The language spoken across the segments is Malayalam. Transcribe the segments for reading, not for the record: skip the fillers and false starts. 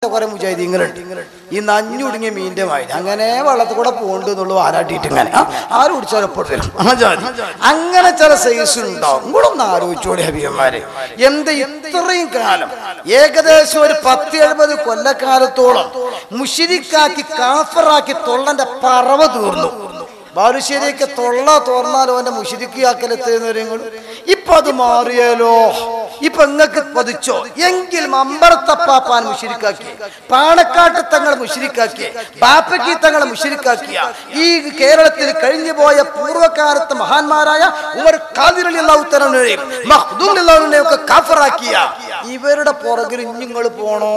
കുറെ മുജാഹിദീങ്ങളുണ്ട് ഈ നഞ്ഞുടുങ്ങിയ മീൻ്റെ വായിൽ അങ്ങനെ വെള്ളത്തിൽ കൂടെ പോകണ്ട് എന്നുള്ളൂ ആരാട്ടിയിട്ട് ഇങ്ങനെ ആര് കുടിച്ചാലപ്പോൾ വരും അങ്ങനെ ചില സൈസ് ഉണ്ടാവും കൂടെ ഒന്ന് ആലോചിച്ചോടെ ഹബീബന്മാരെ എന്ത് ഇത്രയും കാലം ഏകദേശം ഒരു 70 കൊല്ലക്കാലത്തോളം മുശ്രിക്കാക്കി കാഫറാക്കി തൊള്ളന്റെ പറവ തീർന്നു ബാലുശ്ശേരിയൊക്കെ തൊള്ള തോർന്നാലോ അവന്റെ മുശ്രിക്കാക്കലെത്തുന്നവരെങ്ങൾ ഇപ്പൊ അത് മാറിയാലോ ഇപ്പൊ നിങ്ങൾക്ക് പതിച്ചോ എങ്കിൽ മമ്പറത്തപ്പാപ്പാൻ മുശ്രിക്കാക്കി പാണക്കാട്ട് തങ്ങൾ മുശ്രിക്കാക്കിയ ബാപ്പയ്ക്ക് തങ്ങളെ മുശ്രിക്കാക്കിയ ഈ കേരളത്തിൽ കഴിഞ്ഞുപോയ പൂർവ്വകാലത്ത് മഹാന്മാരായ ഉമർ ഖാദിർ റളിയല്ലാഹു തആലയെയും മഖ്ദൂം റളിയല്ലാഹു അൻഹുവിനെയും ഒക്കെ കാഫറാക്കിയ ഇവരുടെ പുറകിൽ നിങ്ങൾ പോണോ?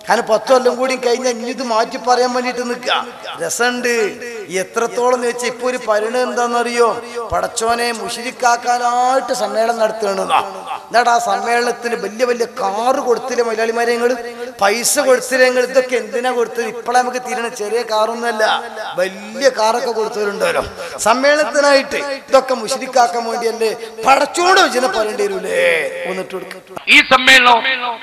കാരണം 10 കൊല്ലം കൂടി കഴിഞ്ഞ ഇഞ്ഞിത് മാറ്റി പറയാൻ വേണ്ടിട്ട് നിൽക്കുക രസമുണ്ട് എത്രത്തോളം എന്ന് വെച്ചാൽ ഇപ്പൊ ഒരു പരിണയം എന്താണെന്നറിയോ? പടച്ചോനെ മുശ്രിക്കാക്കാനായിട്ട് സമ്മേളനം നടത്തുകയാണെന്നാ. എന്നിട്ട് ആ സമ്മേളനത്തിന് വലിയ വലിയ കാറ് കൊടുത്തില്ലേ മലയാളിമാരെ, നിങ്ങൾ പൈസ കൊടുത്തില്ലേ? നിങ്ങൾ ഇതൊക്കെ എന്തിനാ കൊടുത്തത്? ഇപ്പോഴാ നമുക്ക് തീരണ ചെറിയ കാറൊന്നുമല്ല, വലിയ കാറൊക്കെ കൊടുത്തവരുണ്ടല്ലോ സമ്മേളനത്തിനായിട്ട്. ഇതൊക്കെ മുശ്രിക്കാക്കാൻ വേണ്ടിയല്ലേ? പടച്ചോട് വെച്ചിനെ പറയേണ്ടി വരൂലേ? ഒന്നിട്ട് കൊടുക്കും. ഈ സമ്മേളനം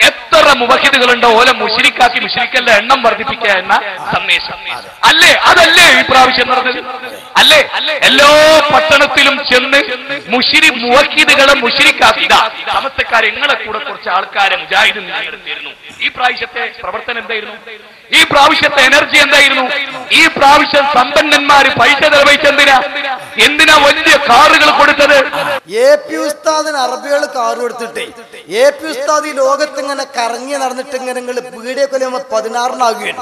എത്ര മുവഹിദുകളുണ്ടോ ഓലെ മുശ്രിക്കാക്കി മുശ്രിക്കന്റെ എണ്ണം വർദ്ധിപ്പിക്കുക എന്ന സന്ദേശം അല്ലേ? അതല്ലേ ഈ പ്രാവശ്യം നടന്നത്? അല്ലേ? എല്ലാ പട്ടണത്തിലും ചെന്ന് മുവഹിദുകളെ മുശ്രിക്കാക്കി സമസ്തക്കാരെ നിങ്ങളെ കൂടെ കുറച്ച് ആൾക്കാരെ മുജാഹിദ് നിലനിർത്തിയിരുന്നു. ഈ പ്രാവശ്യത്തെ പ്രവർത്തനം എന്തായിരുന്നു? ഈ പ്രാവശ്യത്തെ എനർജി എന്തായിരുന്നു? ഈ പ്രാവശ്യം സമ്പന്നന്മാര് പൈസ ചെലവഴിച്ചെന്തിനാ? എന്തിനാ വലിയ കാറുകൾ കൊടുത്തത്? AP ഉസ്താദിന് അറബികൾ കാറ് കൊടുത്തിട്ടേ AP ഉസ്താദ് ഈ ലോകത്ത് ഇങ്ങനെ കറങ്ങി നടന്നിട്ട് ഇങ്ങനെ നിങ്ങൾ വീഡിയോ കൊല്ലുമ്പോ 16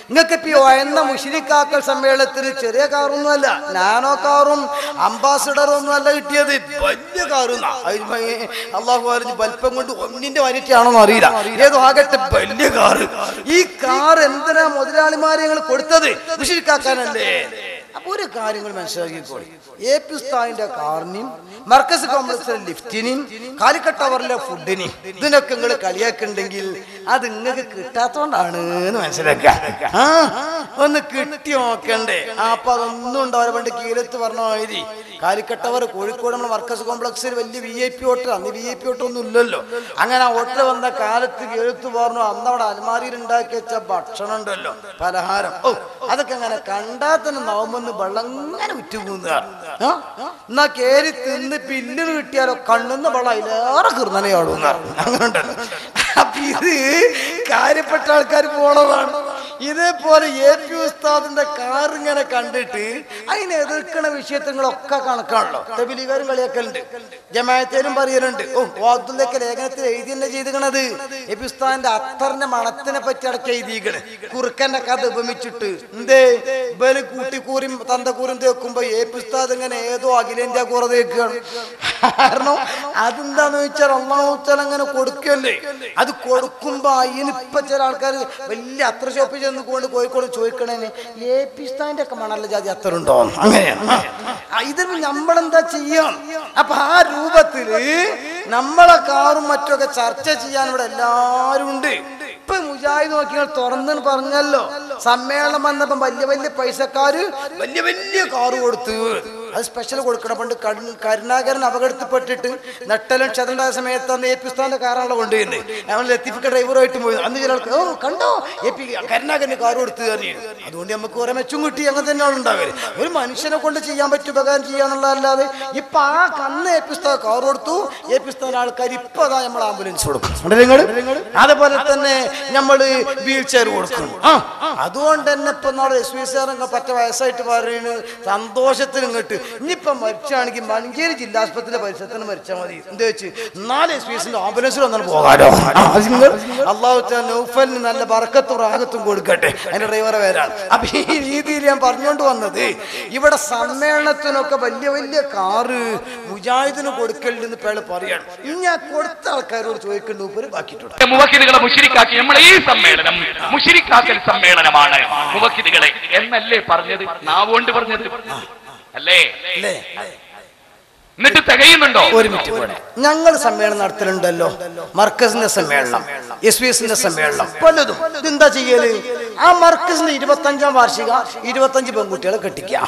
നിങ്ങൾക്ക് ഇപ്പൊ വയന്ന മുശ്രിക്കാക്കൽ സമ്മേളനത്തിന് ചെറിയ കാറൊന്നുമല്ല, നാനോ കാറും അംബാസിഡറും ഒന്നും അല്ല കിട്ടിയത്, വലിയ കാറും. അള്ളാഹു വലിപ്പം കൊണ്ട് ഒന്നിന്റെ വനിറ്റാണോന്ന് അറിയില്ല, ഏതോ ആകട്ടെ വലിയ കാറ്. ഈ കാർ എന്തിനാ മുതലാളിമാരെ നിങ്ങൾ കൊടുത്തത്? മുശ്രിക്കാക്കാനല്ലേ? അപ്പൊ ഒരു കാര്യങ്ങൾ മനസ്സിലാക്കിക്കോളി. AP ഉസ്താദിന്റെ കാറിനും മർക്കസ് കോംപ്ലക്സിലെ ലിഫ്റ്റിനും കാലിക്കട്ട് ടവറിലെ ഫുഡിനും ഇതിനൊക്കെ നിങ്ങൾ കളിയാക്കുന്നുണ്ടെങ്കിൽ അത് നിങ്ങൾക്ക് കിട്ടാത്തോണ്ടാണ് എന്ന് മനസ്സിലാക്കുക. ഒന്ന് കിട്ടി നോക്കണ്ടേ? അപ്പൊ അതൊന്നും ഉണ്ടാവില്ല. പണ്ട് കീഴത്ത് പറഞ്ഞ മാതിരി കാലിക്കട്ട് ടവർ കോഴിക്കോട് നമ്മുടെ മർക്കസ് കോംപ്ലക്സിൽ വലിയ VIP ഹോട്ടൽ, അന്ന് VIP ഹോട്ടൽ ഒന്നും ഇല്ലല്ലോ. അങ്ങനെ ആ ഹോട്ടൽ വന്ന കാലത്ത് കീഴത്ത് പറഞ്ഞു അന്ന് അവിടെ അലമാരിയിൽ ഉണ്ടാക്കി വെച്ച ഭക്ഷണം ഉണ്ടല്ലോ, പലഹാരം, അതൊക്കെ അങ്ങനെ കണ്ടാൽ തന്നെ നവമെന്ന് വെള്ളം ഇങ്ങനെ ഉറ്റുപോകുന്ന എന്നാ കേറി തിന്ന് പില്ലിന് കിട്ടിയാലോ കണ്ണുന്ന വെള്ളം അതിലേറെ കീർന്നനയാടുന്ന അങ്ങനെ ഉണ്ടല്ലോ. അപ്പൊ ഇത് കാര്യപ്പെട്ട ആൾക്കാർ പോണതാണ്. ഇതേപോലെ AP ഉസ്താദിന്റെ കാർ ഇങ്ങനെ കണ്ടിട്ട് അതിനെ എതിർക്കണ വിഷയങ്ങളൊക്കെ കണക്കാണല്ലോ. തബ്ലീഗുകാരും കളിയാക്കലുണ്ട്, ജമാഅത്തേലും പറയലുണ്ട്. വാദുല്ലൊക്കെ ലേഖനത്തിൽ എഴുതി തന്നെ ചെയ്തിക്കണത് AP ഉസ്താദിന്റെ അത്തറിന്റെ മണത്തിനെ പറ്റി അടക്കം എഴുതിയിക്കണ്. കുറുക്കന്റെ കഥ ഉപമിച്ചിട്ട് എന്തേ ബല് കൂട്ടിക്കൂറിയും തന്തക്കൂറും തേക്കുമ്പോ AP ഉസ്താദ് ഇങ്ങനെ ഏതോ അഖിലേന്ത്യാ കൂറ തേക്കുകയാണ്. കാരണം അതെന്താന്ന് വെച്ചാൽ അള്ളാഹു തആല അങ്ങനെ കൊടുക്കല്ലേ. അത് കൊടുക്കുമ്പോ അതിനിപ്പ ചില ആൾക്കാർ വലിയ അത്ര ഷോപ്പിൽ ചെന്ന് കൊണ്ട് കോഴിക്കോട് ചോദിക്കണേന് AP ഉസ്താദിന്റെ ഒക്കെ മണല്ല ജാതി അത്തറുണ്ടോ? അങ്ങനെയാണ്. ഇത് നമ്മളെന്താ ചെയ്യാം? അപ്പൊ ആ രൂപത്തില് നമ്മളെ കാറും മറ്റൊക്കെ ചർച്ച ചെയ്യാൻ ഇവിടെ എല്ലാരും ഉണ്ട്. ഇപ്പൊ മുജാഹിദ് നോക്കിയാൽ തുറന്നു പറഞ്ഞല്ലോ, സമ്മേളനം വന്നപ്പോ വലിയ വലിയ പൈസക്കാര് വലിയ വലിയ കാറ് കൊടുത്തു. അത് സ്പെഷ്യൽ കൊടുക്കണം. പണ്ട് കരുണാകരൻ അപകടത്തിൽപ്പെട്ടിട്ട് നെട്ടലും ക്ഷതണ്ടായ സമയത്ത് അന്ന് AP ഉസ്താദിന്റെ കാറാണല്ലോ കൊണ്ടുപോയിരുന്നത്. നമ്മൾ ലത്തീഫിക്ക ഡ്രൈവറായിട്ട് പോയി. അന്ന് ചില ആൾക്ക് കണ്ടോ AP കരുണാകരന് കാറ് കൊടുത്തു കയറിയത്. അതുകൊണ്ട് നമുക്ക് കുറെ മെച്ചും കിട്ടി. അങ്ങനെ തന്നെയാണ് ഉണ്ടാവര്. ഒരു മനുഷ്യനെ കൊണ്ട് ചെയ്യാൻ പറ്റും ഉപകാരം ചെയ്യാന്നുള്ളതല്ലാതെ ഇപ്പൊ ആ കന്ന് AP ഉസ്താദ് കാറ് കൊടുത്തു. AP ഉസ്താദിന്റെ ആൾക്കാർ ഇപ്പൊ അതാ നമ്മൾ ആംബുലൻസ് കൊടുക്കും. അതുപോലെ തന്നെ നമ്മള് വീൽ ചെയർ കൊടുക്കും. അതുകൊണ്ട് തന്നെ ഇപ്പൊ നാളെ SVC പറ്റ വയസ്സായിട്ട് പറയുന്നത് സന്തോഷത്തിന് ഇങ്ങോട്ട് ഇനിയിപ്പൊ മരിച്ചാണെങ്കിൽ മഞ്ചേരി ജില്ലാ ആസ്പത്രിയിലെ പരിസരത്തിന് മരിച്ചാൽ മതി. എന്താ വെച്ച് 4 SVCന്റെ ആംബുലൻസിൽ വന്നാൽ പോകാലോ. അള്ളാഹു നൗഫലിന് നല്ല ബർക്കത്തും റാഹത്തും കൊടുക്കട്ടെ. അതിന്റെ ഡ്രൈവറെ പേരാണ്. അപ്പൊ ഈ രീതിയിൽ ഞാൻ പറഞ്ഞുകൊണ്ട് വന്നത് ഇവിടെ സമ്മേളനത്തിനൊക്കെ വലിയ വലിയ കാറ് മുജാഹിദിന് കൊടുക്കലുണ്ടെന്ന് പേള് പറയാണ്. ഞാൻ കൊടുത്ത ആൾക്കാരോട് ചോദിക്കേണ്ട ബാക്കിയിട്ടുണ്ട്. മുവഹിദുകളെ മുശ്രിക്കാക്കി നമ്മളെ ഈ സമ്മേളനം മുശ്രിക്കാക്കൽ സമ്മേളനമാണ് മുവഹിദുകളെ എന്നല്ലേ പറഞ്ഞത്? നാവുകൊണ്ട് പറഞ്ഞത് അല്ലേ? എന്നിട്ട് തികയുന്നുണ്ടോ? ഒരു മിനിറ്റ്. ഞങ്ങൾ സമ്മേളനം നടത്തലുണ്ടല്ലോ, മർക്കസിന്റെ സമ്മേളനം, SVSന്റെ സമ്മേളനം, പലതും. ഇതെന്താ ചെയ്യല്? ആ മർക്കസിന്റെ 25ാം വാർഷിക 25 പെൺകുട്ടികളെ കെട്ടിക്കുക.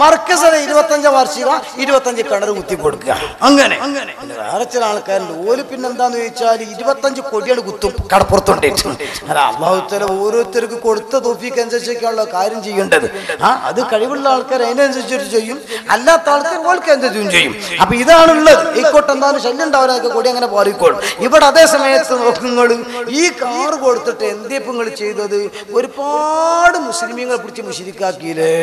മർക്കസിലെ 25 വാർഷിക 25 കിണർ കുത്തി കൊടുക്കുക. അങ്ങനെ വേറെ ചില ആൾക്കാരുണ്ട് ഓല് പിന്നെന്താന്ന് ചോദിച്ചാൽ 25 കൊടിയാണ് കുത്തും കടപ്പുറത്തുണ്ടേറ്റും. അല്ല അള്ളാഹു തആല ഓരോരുത്തർക്ക് കൊടുത്ത തൗഫീഖ് അനുസരിച്ചൊക്കെയുള്ള കാര്യം ചെയ്യേണ്ടത്. അത് കഴിവുള്ള ആൾക്കാർ അതിനനുസരിച്ചിട്ട് ചെയ്യും, അല്ലാത്ത ആൾക്കാർ ഓൾക്ക് അനുസരിച്ചും ചെയ്യും. അപ്പൊ ഇതാണുള്ളത്. ഈക്കോട്ട് എന്തായാലും ശല്യം ഉണ്ടാവാനൊക്കെ കൊടി അങ്ങനെ പാറിക്കോളും. ഇവിടെ അതേ സമയത്ത് നോക്കുങ്ങൾ ഈ കാറ് കൊടുത്തിട്ട് എന്തേപ്പം നിങ്ങൾ ചെയ്തത്? ഒരുപാട് മുസ്ലിമീങ്ങളെ പിടിച്ച് മുശ്രിക്കാക്കിയില്ലേ.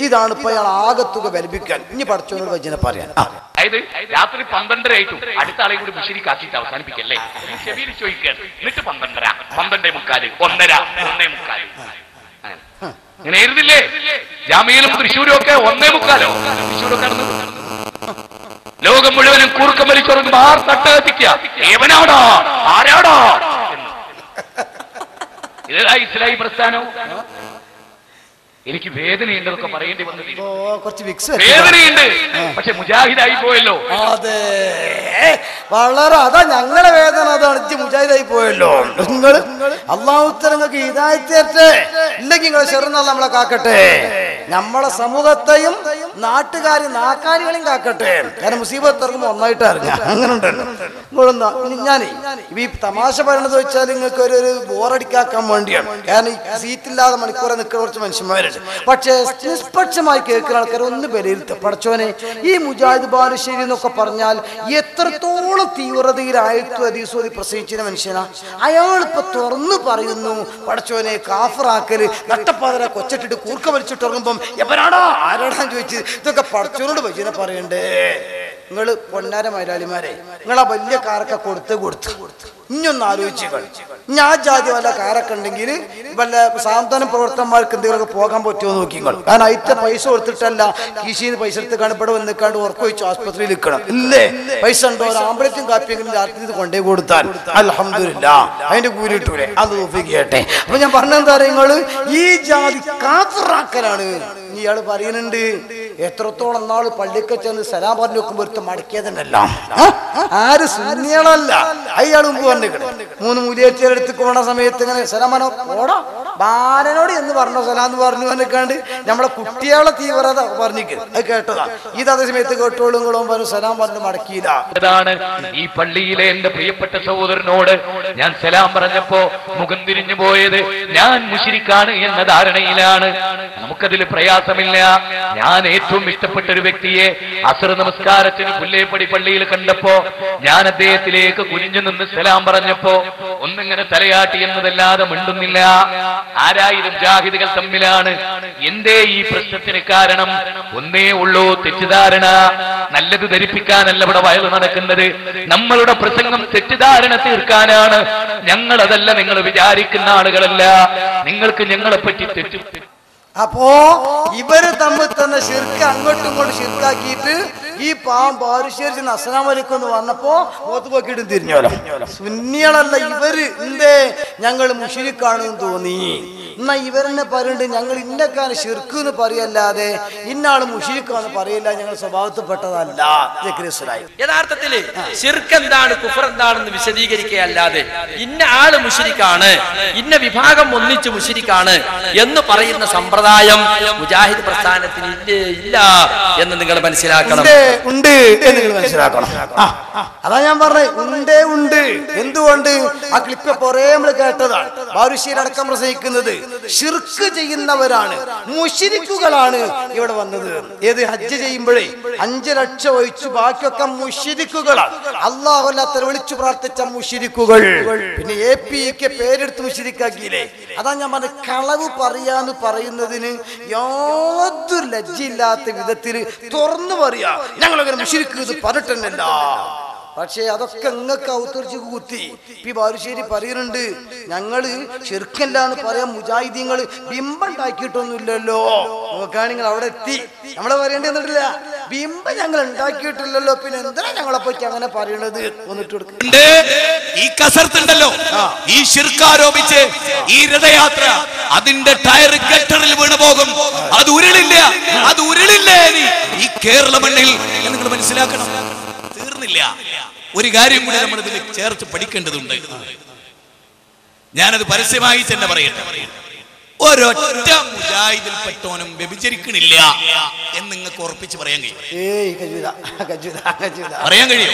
ഇതാണ് ഇപ്പൊ അയാൾ ആകത്തുക ബലിപ്പിക്കാൻ. ഇനി പഠിച്ചവനോട് വചനം പറയാൻ. അതായത് രാത്രി 12:30 ആയിട്ടും അടുത്ത ആളെ കൂടി മുശ്രിക്കാക്കിയിട്ട് അവസാനിപ്പിക്കല്ലേ. ചെവിയിൽ ചോദിക്കുകയാണ്. എന്നിട്ട് 12:30, 12:45, 1:30, 1:45 ഇങ്ങനെ എഴുതില്ലേ? ജാമ്യയിലും തൃശ്ശൂരും ഒക്കെ 1:45 തൃശ്ശൂരൊക്കെ ലോകം മുഴുവനും കൂർക്കം വലിച്ചൊറങ്ങും. ആർ തട്ടകത്തിക്കുക ഏവനാടാ ആരാടാ എന്ന്. ഇതാ ഇസ്ലാഹി പ്രസ്ഥാനം. എനിക്ക് വേദനയുണ്ടെന്നൊക്കെ പറയേണ്ടി വന്നത് കുറച്ച് വേദനയുണ്ട്. പക്ഷെ മുജാഹിദായി പോയല്ലോ. അതെ, വളരെ അതാ ഞങ്ങളെ വേദന. അതാണ് മുജാഹിദായി പോയല്ലോ. നിങ്ങൾ അള്ളാഹു തആല നിങ്ങൾക്ക് ഹിദായത്ത് തരട്ടെ. ഇല്ലെങ്കിൽ നിങ്ങൾ ശർന്നല്ല നമ്മളെ കാക്കട്ടെ. നമ്മളെ സമൂഹത്തെയും നാട്ടുകാരും നാക്കാലികളെയും കാക്കട്ടെ. കാരണം മുസീബത്ത് ഇറങ്ങുമ്പോൾ ഒന്നായിട്ട് ഇറങ്ങാം. അങ്ങനെ ഉണ്ടല്ലോ. ഞാനേ ഈ തമാശ പറയണത് വെച്ചാൽ നിങ്ങൾക്ക് ഒരു ബോറടിക്കാക്കാൻ വേണ്ടിയാണ്. കാരണം ഈ സീറ്റില്ലാതെ മണിക്കൂറെ നിൽക്കുന്ന കുറച്ച് മനുഷ്യന്മാരുണ്ട്. പക്ഷേ നിഷ്പക്ഷമായി കേൾക്കുന്ന ആൾക്കാർ ഒന്ന് വിലയിരുത്തുക. പടച്ചോനെ, ഈ മുജാഹിദ് ബാലുശ്ശേരി എന്നൊക്കെ പറഞ്ഞാൽ എത്രത്തോളം തീവ്രതയിൽ ആയത്തു ഹദീസോതി പ്രസംഗിച്ച മനുഷ്യനാ. അയാളിപ്പോ തുറന്നു പറയുന്നു പടച്ചോനെ കാഫറാക്കല്, നട്ടപ്പാതര കൊച്ചിട്ടിട്ട് കൂർക്ക വലിച്ചിട്ട് ഇറങ്ങുമ്പം എവരാടാ ആരാടാന്ന് ചോദിച്ച് ഇതൊക്കെ പടച്ചോനോട് വചനം പറയണ്ടേ. നിങ്ങൾ പൊന്നാര മലയാളിമാരെ, നിങ്ങൾ ആ വലിയ കാറൊക്കെ കൊടുത്ത് ഇനിയൊന്ന് ആലോചിച്ചു. ഞാൻ ജാതി വല്ല കാറൊക്കെ ഉണ്ടെങ്കിൽ വല്ല സാന്ത്വന പ്രവർത്തകന്മാർക്ക് എന്തെങ്കിലുമൊക്കെ പോകാൻ പറ്റുമോ നോക്കിങ്ങൾ. കാരണം അതിന്റെ പൈസ കൊടുത്തിട്ടല്ല കീശിന്ന് പൈസ എടുത്ത് ഇവിടെ വന്നിക്കാണ്ട് ഉറക്കൊഴിച്ച് ആസ്പത്രിയിൽ നിൽക്കണം. ഇല്ലേ പൈസ ഉണ്ടോ? ഒരു ആമ്പളറ്റും കാപ്പിയെങ്കിലും രാത്രി ഇത് കൊണ്ടേ കൊടുത്താൽ അൽഹംദുലില്ലാ അതിന്റെ കൂലി കിട്ടൂലേ. അത് ഒപ്പിക്കട്ടെ. അപ്പൊ ഞാൻ പറഞ്ഞെന്താ നിങ്ങള് ഈ ജാതി കാഫറാക്കലാണ്. ഇയാള് പറയുന്നുണ്ട് എത്രത്തോളം നാള് പള്ളിക്ക് ചെന്ന് സലാം പറഞ്ഞു വെക്കുമ്പോ ഒരുത്ത മടക്കിയതല്ല. ആര് സുന്നികളല്ല. അയാൾ മുമ്പ് പറഞ്ഞിട്ട് 3 മൂലിയേറ്റെടുത്ത് പോണ സമയത്ത് ഇങ്ങനെ സലാമാനോ ഓടാ ബാലനോട് എന്ന് പറഞ്ഞോ സലാന്ന് പറഞ്ഞു വന്നിക്കാണ്ട് നമ്മളെ കുട്ടികളെ തീവ്രത പറഞ്ഞിട്ട് അത് കേട്ടതാ. ഇത് അതേ സമയത്ത് കേട്ടോളും പറഞ്ഞു സലാം പറഞ്ഞു മടക്കിയില്ല. അതാണ് ഈ പള്ളിയിലെ എന്റെ പ്രിയപ്പെട്ട സഹോദരനോട് ഞാൻ സലാം പറഞ്ഞപ്പോ മുഖം തിരിഞ്ഞു പോയത് ഞാൻ മുശ്രിക്കാണ് എന്ന ധാരണയിലാണ്. നമുക്കതിൽ പ്രയാസമില്ല. ഞാൻ ഏറ്റവും ഇഷ്ടപ്പെട്ട ഒരു വ്യക്തിയെ അസ്ർ നമസ്കാരത്തിന് പുല്ലേപ്പടി പള്ളിയിൽ കണ്ടപ്പോ ഞാൻ അദ്ദേഹത്തിലേക്ക് കുനിഞ്ഞു നിന്ന് സലാം പറഞ്ഞപ്പോ ഒന്നിങ്ങനെ തലയാട്ടി എന്നതല്ലാതെ മിണ്ടുന്നില്ല. 1000 ജാഹിദുകൾ തമ്മിലാണ്. എന്തേ ഈ പ്രശ്നത്തിന് കാരണം? ഒന്നേ ഉള്ളൂ, തെറ്റിദ്ധാരണ. നല്ലത് ധരിപ്പിക്കാനല്ല ഇവിടെ വയല് നടക്കുന്നത്. നമ്മളുടെ പ്രസംഗം തെറ്റിദ്ധാരണ തീർക്കാനാണ്. ഞങ്ങളതല്ല, നിങ്ങൾ വിചാരിക്കുന്ന ആളുകളല്ല. നിങ്ങൾക്ക് ഞങ്ങളെ പറ്റി തെറ്റി. അപ്പോ ഇവര് തമ്മിൽ തന്നെ ശിർക്ക് അങ്ങോട്ടും ഇങ്ങോട്ടും ശിർക്കാക്കിയിട്ട് ഈ പാവം ബാലുശ്ശേരി അസ്സലാമു അലൈക്കും എന്ന് വന്നപ്പോ മുഖത്ത് പോക്കിയിട്ടും തിരിഞ്ഞോലോ. സുന്നികളല്ല ഇവര്. എന്തേ ഞങ്ങൾ മുശ്രിക്കാണെന്ന് തോന്നി. എന്നാ ഇവരെന്നെ പറയുന്നുണ്ട് ഞങ്ങൾ ഇന്നക്കാണ് ശിർക്ക് എന്ന് പറയല്ലാതെ ഇന്നാള് മുശ്രിക്കാന്ന് പറയില്ല. ഞങ്ങൾ സ്വഭാവത്തിൽപ്പെട്ടതല്ല. യഥാർത്ഥത്തില് ശിർക്ക് എന്താണ് കുഫർ എന്താണെന്ന് വിശദീകരിക്കുകയല്ലാതെ ഇന്ന ആള് മുശ്രിക്കാണ്, ഇന്ന വിഭാഗം ഒന്നിച്ച് മുശ്രിക്കാണ് എന്ന് പറയുന്ന സമ്പ്രദായം മുജാഹിദ് പ്രസ്ഥാനത്തിന് ഇല്ല എന്ന് നിങ്ങൾ മനസ്സിലാക്കണം. ഉണ്ട് എന്ന് നിങ്ങൾ മനസ്സിലാക്കണം. അതാ ഞാൻ പറഞ്ഞത് ഉണ്ട്. എന്തുകൊണ്ട്? ആ ക്ലിപ്പ് കുറെ നമ്മൾ കേട്ടതാണ്. ബാലുശ്ശേരി അടക്കം പ്രസംഗിക്കുന്നത് ശിർക്ക് ചെയ്യുന്നവരാണ്, മുശ്രിക്കുകളാണ് ഇവിടെ വന്നത്. ഏത് ഹജ്ജ് ചെയ്യുമ്പോഴേ 5 ലക്ഷം ഒഴിച്ചു ബാക്കിയൊക്കെ മുശ്രിക്കുകളാണ്. അല്ലാഹു അല്ലാത്ത വിളിച്ചു പ്രാർത്ഥിച്ച മുശ്രിക്കുകൾ. പിന്നെ APK പേരെടുത്ത് മുശ്രിക്കാക്കിയില്ലേ. അതാ ഞാൻ പറഞ്ഞ കളവ് പറയാന്ന് പറയുന്നതിന് യാതൊരു ലജ്ജയില്ലാത്ത വിധത്തിൽ തുറന്നു പറയാ ഞങ്ങളങ്ങനെ മുശ്രിക്ക് പറഞ്ഞിട്ടല്ല. പക്ഷേ അതൊക്കെ നിങ്ങൾക്ക് ഔത്തറിച്ച് കുത്തി. പി ബാലുശ്ശേരി പറയുന്നുണ്ട് ഞങ്ങള് ശിർക്കല്ല എന്ന് പറയാൻ മുജാഹിദീങ്ങൾ ബിംബം ഉണ്ടാക്കിയിട്ടൊന്നുമില്ലല്ലോ. നോക്കുകയാണെങ്കിൽ അവിടെ എത്തി. നമ്മളെ പറയേണ്ടി വന്നിട്ടില്ല. ബിംബം ഞങ്ങൾ ഉണ്ടാക്കിയിട്ടില്ലല്ലോ, പിന്നെ എന്തിനാ ഞങ്ങളെ പറ്റി അങ്ങനെ പറയണത്? വന്നിട്ട് കൊടുക്കും. ഈ കസർത്തുണ്ടല്ലോ, ഈ ശിർക്കാരോപിച്ച് ഈ രഥയാത്ര അതിന്റെ ടയർ ഗട്ടറിൽ വീണു പോകും. അത് ഉരുളില്ല ഈ കേരള മണ്ണിൽ. നിങ്ങൾ മനസ്സിലാക്കണം. തീർന്നില്ല. ഒരു കാര്യം കൂടി നമ്മൾ ഇതിൽ ചേർത്ത് പഠിക്കേണ്ടതുണ്ട്. ഞാനത് പരസ്യമായി തന്നെ പറയട്ടെ. ഒരൊറ്റ മുജാഹിദിൽപ്പെട്ടവനും വ്യഭിചരിക്കണില്ല എന്ന് നിങ്ങൾക്ക് ഉറപ്പിച്ച് പറയാൻ കഴിയും? പറയാൻ കഴിയും?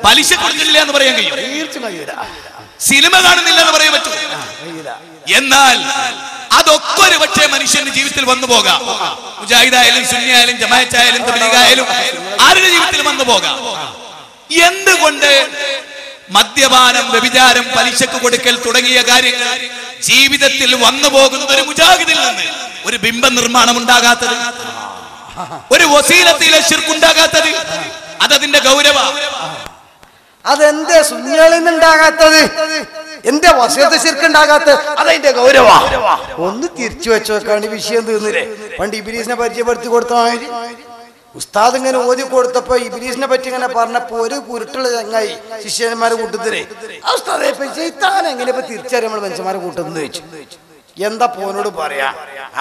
പലിശ കൊടുക്കുന്നില്ല എന്ന് പറയാൻ കഴിയും? സിനിമ കാണുന്നില്ല എന്ന് പറയാൻ പറ്റും? എന്നാൽ അതൊക്കെ ഒരു പക്ഷേ മനുഷ്യന്റെ ജീവിതത്തിൽ വന്നു പോകാം. മുജാഹിദായാലും സുന്നിയായാലും ജമാഅത്തായാലും തബ്ലീഗായാലും ആരുടെ ജീവിതത്തിൽ വന്നു പോകാം. എന്തുകൊണ്ട് മദ്യപാനം, വ്യഭിചാരം, പലിശക്ക് കൊടുക്കൽ തുടങ്ങിയ കാര്യങ്ങൾ ജീവിതത്തിൽ വന്നു പോകുന്ന ഒരു മുജാഹിദിൽ നിന്ന് ഒരു ബിംബ നിർമ്മാണം ഉണ്ടാകാത്തത്, ഒരു വസീലത്തിലെ ശിർക്കുണ്ടാകാത്തത്? അതതിന്റെ ഗൗരവ. അതെന്തേ സുന്നികളിൽ നിന്നുണ്ടാകാത്തത്? എന്റെ വസീയത്ത് ശിർക്കുണ്ടാകാത്തത്? അതതിന്റെ ഗൗരവ. ഒന്ന് തിരിച്ചു വെച്ചു വെക്കാണ്ട് വിഷയം തീർന്നില്ലേ? പണ്ട് ഇബ്ലീസിനെ പരിചയപ്പെടുത്തി കൊടുത്ത മാതിരി ഉസ്താദ് ഇങ്ങനെ ഓതി കൊടുത്തപ്പോ ഇബ്ലീസിനെ പറ്റി ഇങ്ങനെ പറഞ്ഞപ്പോ ഒരു കുരുട്ടുള്ള ചങ്ങായി ശിഷ്യന്മാരെ കൂട്ടത്തിലേ ഉസ്താദെ ചെയ്താൻ എങ്ങനെ ഇപ്പൊ തിരിച്ചറിയാം നമ്മൾ മനുഷ്യന്മാരെ കൂട്ടുന്നത് ചോദിച്ചു. എന്താ പോനോട് പറയാ?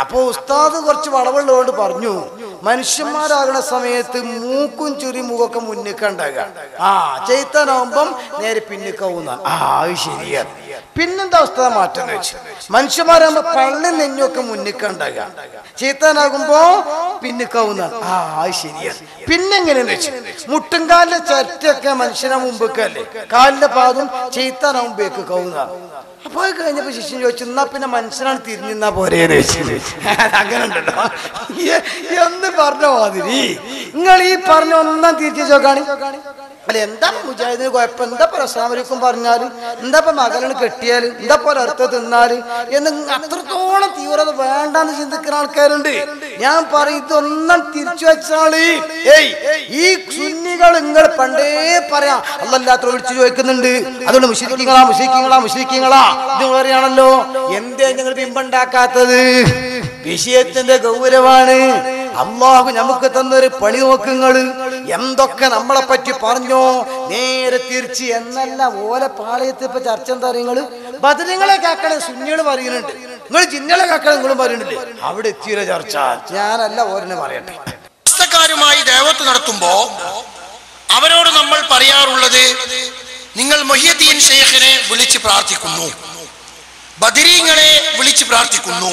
അപ്പൊ ഉസ്താദ് കുറച്ച് വളവുള്ളതുകൊണ്ട് പറഞ്ഞു, മനുഷ്യന്മാരാകണ സമയത്ത് മൂക്കും ചുരി മുഖമൊക്കെ മുന്നിക്കുണ്ടാകുക, ചെയ്താനാവുമ്പം നേരെ പിന്നിക്കാവുന്ന. അത് ശരിയാണ്. പിന്നെന്താ ഉസ്താദ് മാറ്റം വെച്ചു? മനുഷ്യന്മാരാകുമ്പോ പള്ളി നെഞ്ഞൊക്കെ മുന്നിക്കുണ്ടാകുക, ചെയ്താനാകുമ്പോ പിന്നിക്കാവുന്ന. അത് ശരിയാണ്. പിന്നെങ്ങനെയെന്ന് വെച്ചു, മുട്ടുംകാലിലെ ചരറ്റൊക്കെ മനുഷ്യനെ മുമ്പേക്കല്ലേ, കാലിന്റെ പാദം ചെയ്താനാവുമ്പേക്ക് കവുന്ന. അപ്പൊ അത് കഴിഞ്ഞപ്പോ ശിഷ്യൻ ചോദിച്ചു, എന്നാ പിന്നെ മനുഷ്യനാണ് തിരിഞ്ഞാ പോരേന്ന് വെച്ചു. അങ്ങനെ ഉണ്ടല്ലോ എന്ന് പറഞ്ഞ മാതിരി നിങ്ങൾ ഈ പറഞ്ഞ ഒന്നാം തിരിച്ചു ചോക്കാണ്. അല്ല എന്താ മുജാഹിദിന് കുഴപ്പം? എന്താ പ്രസാമരിക്കും പറഞ്ഞാലും, എന്താ മകലാണ് കെട്ടിയാലും, എന്താ ഒരർത്ഥം തിന്നാല് എന്ന് അത്രത്തോളം തീവ്രത വേണ്ടാന്ന് ചിന്തിക്കുന്ന ആൾക്കാരുണ്ട്. ഞാൻ പറയും ഇതൊന്നും തിരിച്ചു വെച്ചാള്. ഈ സുന്നികൾ നിങ്ങൾ പണ്ടേ പറയാം അല്ലാത്ത വിളിച്ചു ചോദിക്കുന്നുണ്ട്, അതുകൊണ്ട് മുശ്രിക്കുകളാ മുശ്രിക്കുകളാ മുശ്രിക്കുകളാ ഇത് പറയാണല്ലോ. എന്തേ നിങ്ങൾ ബിംബുണ്ടാക്കാത്തത്? വിഷയത്തിന്റെ ഗൗരവാണ്. അള്ളാഹു നമുക്ക് തന്നൊരു പണി നോക്കുങ്ങള്. എന്തൊക്കെ നമ്മളെ പറ്റി പറഞ്ഞോ നേരെ തിരിച്ച് എന്നല്ല ഓല പാളയത്ത് ഇപ്പൊ ചർച്ച എന്താ നിങ്ങള് ബദരിങ്ങളെ കാക്കണേ സുന്നികള് പറയുന്നുണ്ട്, നിങ്ങൾ ജിന്നകളെ കാക്കണേ നിങ്ങളും പറയുന്നുണ്ട്. അവിടെ എത്തിയൊരു ചർച്ച ഞാനല്ല ഓരനെ പറയട്ടെ. ാരുമായി ദേവത്ത് നടത്തുമ്പോ അവരോട് നമ്മൾ പറയാറുള്ളത്, നിങ്ങൾ മൊഹ്യദ്ദീൻ ശൈഖിനെ വിളിച്ച് പ്രാർത്ഥിക്കുന്നു, ബദരീങ്ങളെ വിളിച്ച് പ്രാർത്ഥിക്കുന്നു,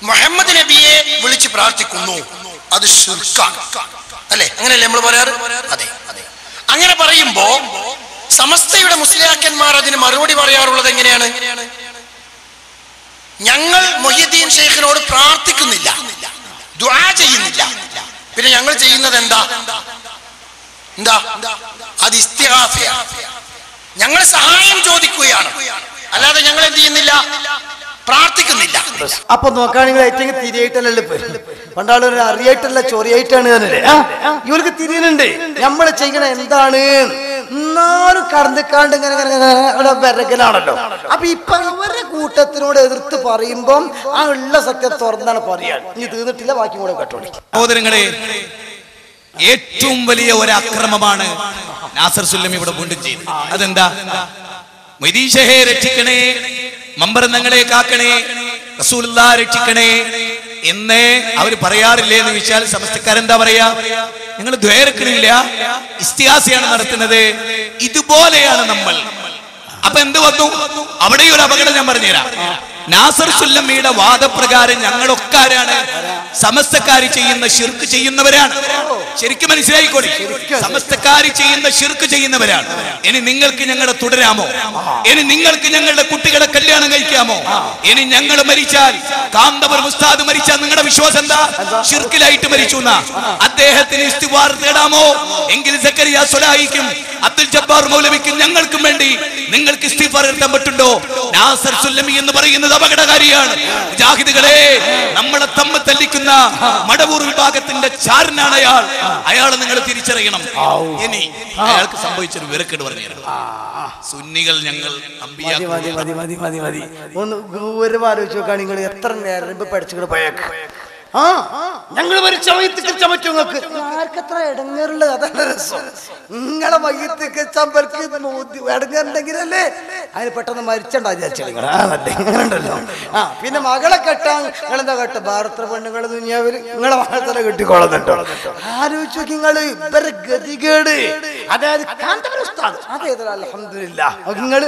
മുഹമ്മദ് നബിയെ വിളിച്ച് പ്രാർത്ഥിക്കുന്നു, അത് ശിർക്കാണ് അല്ലെ? അങ്ങനെയല്ലേ നമ്മൾ പറയാറ്? അതെ. അങ്ങനെ പറയുമ്പോ സമസ്തയുടെ മുസ്ലിയാക്കന്മാർ അതിന് മറുപടി പറയാറുള്ളത് എങ്ങനെയാണ്? ഞങ്ങൾ മൊഹ്യദ്ദീൻ ശൈഖിനോട് പ്രാർത്ഥിക്കുന്നില്ല, ദുആ ചെയ്യുന്നില്ല, പിന്നെ ഞങ്ങൾ ചെയ്യുന്നത് എന്താ? അത് ഇസ്തിഗാസയാണ്. ഞങ്ങൾ സഹായം ചോദിക്കുകയാണ്, അല്ലാതെ ഞങ്ങൾ എന്ത് ചെയ്യുന്നില്ല? പ്രാർത്ഥിക്കുന്നില്ല. അപ്പൊ നോക്കുകയാണെങ്കിൽ ഏറ്റവും തിരിയായിട്ടല്ലേ പണ്ടാളൊരു അറിയായിട്ടല്ല ചൊറിയായിട്ടാണ് ഇവർക്ക് തിരിയുന്നുണ്ട്. നമ്മൾ ചെയ്യണ എന്താണ്? എന്നാലും കടന്നിക്കാണ്ട് ഇങ്ങനെ വിറകലാണല്ലോ. അപ്പൊ ഇപ്പൊ അവരുടെ കൂട്ടത്തിനോട് എതിർത്ത് പറയുമ്പം ആ ഉള്ള സത്യം തുറന്നാണ് പറയാൻ. ഇനി തീർന്നിട്ടില്ല, ബാക്കി കൂടെ കേട്ടോളി. സഹോദരങ്ങളെ, ഏറ്റവും വലിയ ഒരു അക്രമമാണ് നാസർ സുല്ലമി ഇവിടെ വീണ്ടും ചെയ്തത്. അതെന്താ? മൊയ്തീശയെ രക്ഷിക്കണേ, മമ്പറന്നങ്ങളെ കാക്കണേ, റസൂലുള്ളാഹി രക്ഷിക്കണേ എന്ന് അവർ പറയാറില്ലേ എന്ന് വെച്ചാൽ സമസ്തക്കാരെന്താ പറയാ? നിങ്ങൾ ദ്വേരക്കണില്ല, ഇസ്തിഹാസയാണ് നടത്തുന്നത്. ഇതുപോലെയാണ് നമ്മൾ. അപ്പൊ എന്ത് വന്നു? അവിടെ ഒരു അപകടം ഞാൻ പറഞ്ഞുതരാം. നാസർ സുല്ലമിയുടെ വാദപ്രകാരം ഞങ്ങളൊക്കെ ആരാണ്? സമസ്തക്കാരി ചെയ്യുന്ന ശിർക്ക് ചെയ്യുന്നവരാണ്. ശരിക്കും മനസ്സിലായിക്കോടി, സമസ്തക്കാരി ചെയ്യുന്ന ശിർക്ക് ചെയ്യുന്നവരാണ്. ഇനി നിങ്ങൾക്ക് ഞങ്ങളെ തുടരാമോ? ഇനി നിങ്ങൾക്ക് ഞങ്ങളുടെ കുട്ടികളെ കല്യാണം കഴിക്കാമോ? ഇനി ഞങ്ങൾ മരിച്ചാൽ, കാന്തപുരം ഉസ്താദ് മരിച്ചാൽ നിങ്ങളുടെ വിശ്വാസം എന്താ? ശിർക്കിലായിട്ട് മരിച്ചു എന്നാ. അദ്ദേഹത്തിന് ഇസ്തിഗ്ഫാർ തേടാമോ? എങ്കിൽ സക്കരിയ സ്വലാഹിക്കും അബ്ദുൽ ജബ്ബാർ മൗലവിക്കും ഞങ്ങൾക്കും വേണ്ടി നിങ്ങൾക്ക് ഇസ്തിഗ്ഫാർ എടുക്കാൻ പറ്റുണ്ടോ? നാസർ സുല്ലമി എന്ന് പറയുന്നത് അപകടകാരിയാണ്. മുജാഹിദുകളെ, നമ്മളെ തമ്മിൽ തല്ലിക്കുന്ന മടവൂർ വിഭാഗത്തിന്റെ ചാരനാണ് അയാൾ. അയാളെ നിങ്ങൾ തിരിച്ചറിയണം. ഇനി അയാൾക്ക് സംഭവിച്ചൊരു വിറക്കേട് പറഞ്ഞു. സുന്നികൾ ഞങ്ങൾ ഒന്ന് ഗൗരവം ആലോചിച്ച് നോക്കാൻ. നിങ്ങൾ എത്ര നേരം പഠിച്ചു പോയേക്ക് ഞങ്ങൾ മരിച്ചമയത്തേക്ക് പറ്റും. നിങ്ങൾക്ക് ആർക്കത്ര ഇടങ്ങേറുള്ളത്? അതാണ് രസം. നിങ്ങളെ മയ്യത്തേക്ക് ചമ്പർക്ക് ഇടങ്ങേറുണ്ടെങ്കിലല്ലേ അതിന് പെട്ടെന്ന് മരിച്ചണ്ടാ വിചാരിച്ചോ. പിന്നെ മകളെ കെട്ടാൻ നിങ്ങളെന്താ കെട്ട? ഭാരത പെണ്ണുങ്ങൾ ദുനിയാവിൽ നിങ്ങളെ മകളെ തന്നെ കെട്ടിക്കോളുന്നുണ്ടോ? ആലോചിച്ച് നോക്കി നിങ്ങള് ഇവരെ ഗതികേട്. അതായത് അതേതല്ല അൽഹംദുലില്ലാ നിങ്ങൾ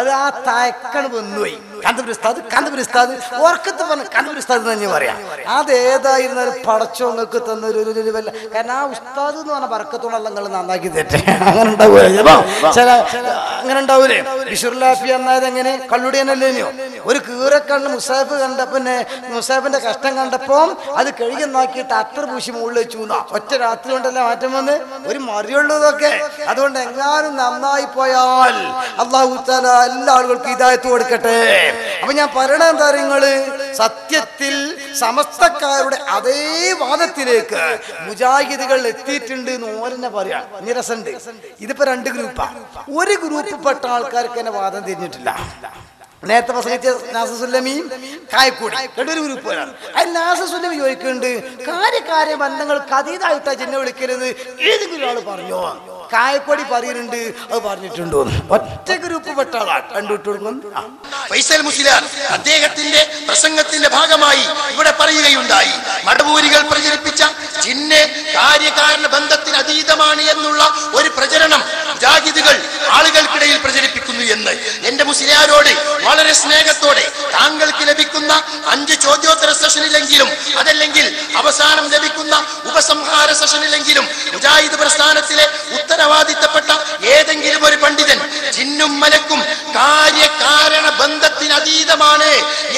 അത് ആ തയക്കണ് വന്നുപോയി. കാന്തപുരസ്താദ് ഓർക്കത്ത് പറഞ്ഞ കാന്തപുരസ്താദ് തന്നെ പറയാം. അതേതായിരുന്നാലും പടച്ചോങ്ങൾക്ക് തന്ന ഒരു വല്ല, കാരണം ആ ഉസ്താദ് എന്ന് പറഞ്ഞ ബർക്കത്തോളം നിങ്ങൾ നന്നാക്കി തെറ്റേ അങ്ങനെ ഉണ്ടാവുക ചില അങ്ങനെ ഉണ്ടാവൂലേ. ബിഷുർലാഫി എന്നായത് എങ്ങനെ കള്ളുടിയനല്ലേനോ, ഒരു കീറക്കണ്ണ് മുസാഫ് കണ്ട പിന്നെ മുസാഫിന്റെ കഷ്ടം കണ്ടപ്പോ അത് കഴുകിന്നാക്കിയിട്ട് അത്ര പൂശി മുകളിൽ വെച്ചു. ഒറ്റ രാത്രി കൊണ്ടല്ലേ മാറ്റം വന്ന് ഒരു മറിയുള്ളതൊക്കെ. അതുകൊണ്ട് എങ്ങാനും നന്നായി പോയാൽ അല്ലാഹു തആല എല്ലാ ആളുകൾക്കും ഹിദായത്ത് കൊടുക്കട്ടെ. അപ്പൊ ഞാൻ പറയണ എന്താ നിങ്ങള് സത്യത്തിൽ സമസ്തക്കാരുടെ അതേ വാദത്തിലേക്ക് മുജാഹിദുകൾ എത്തിയിട്ടുണ്ട് എന്ന് ഓരെന്നെ പറയാം. നിരസണ്ട്. ഇതിപ്പോ രണ്ട് ഗ്രൂപ്പാ. ഒരു ഗ്രൂപ്പ് പെട്ട ആൾക്കാർക്ക് തന്നെ വാദം തിരിഞ്ഞിട്ടില്ല. നേരത്തെ പ്രസംഗിച്ച നാസസുല്ലമിയും കായക്കൂടി രണ്ടൊരു ഗ്രൂപ്പ് വരാണ്. അതിൽ നാസസുല്ലമി ചോദിക്കുന്നുണ്ട്, കാര്യ ബന്ധങ്ങൾക്ക് അതീതായിട്ടാ ജിന്നെ വിളിക്കരുത് ഏതെങ്കിലും ആള് പറഞ്ഞോ? കായക്കൊടി പറയുന്നുണ്ട്, അത് പറഞ്ഞിട്ടുണ്ടോ? ഒറ്റ ഗ്രൂപ്പ് പെട്ട ആളാണ്. കണ്ടുവിട്ടുകൊടുക്കും. ഫൈസൽ മുസ്ലിയാർ അദ്ദേഹത്തിന്റെ പ്രസംഗത്തിന്റെ ഭാഗമായി ഇവിടെ പറയുകയുണ്ടായി, മടവൂരികൾ പ്രചരിപ്പിച്ച ജിന്നെ കാര്യകാരണ ബന്ധത്തിന് അതീതമാണ് എന്നുള്ള ഒരു പ്രചരണം മുജാഹിദുകൾ ആളുകൾക്കിടയിൽ പ്രചരിപ്പിക്കുന്നു എന്ന്. എന്റെ മുസ്ലിയാരോട് വളരെ സ്നേഹത്തോടെ താങ്കൾക്ക് ലഭിക്കുന്ന 5 ചോദ്യോത്തര സെഷനിലെങ്കിലും, അതല്ലെങ്കിൽ അവസാനം ലഭിക്കുന്ന ഉപസംഹാര സെഷനിലെങ്കിലും മുജാഹിദ് പ്രസ്ഥാനത്തിലെ ഉത്തരവാദിത്തപ്പെട്ട ഏതെങ്കിലും ഒരു പണ്ഡിതൻ ജിന്നും മലക്കും കാര്യകാരണ ബന്ധത്തിന് അതീതമാണ്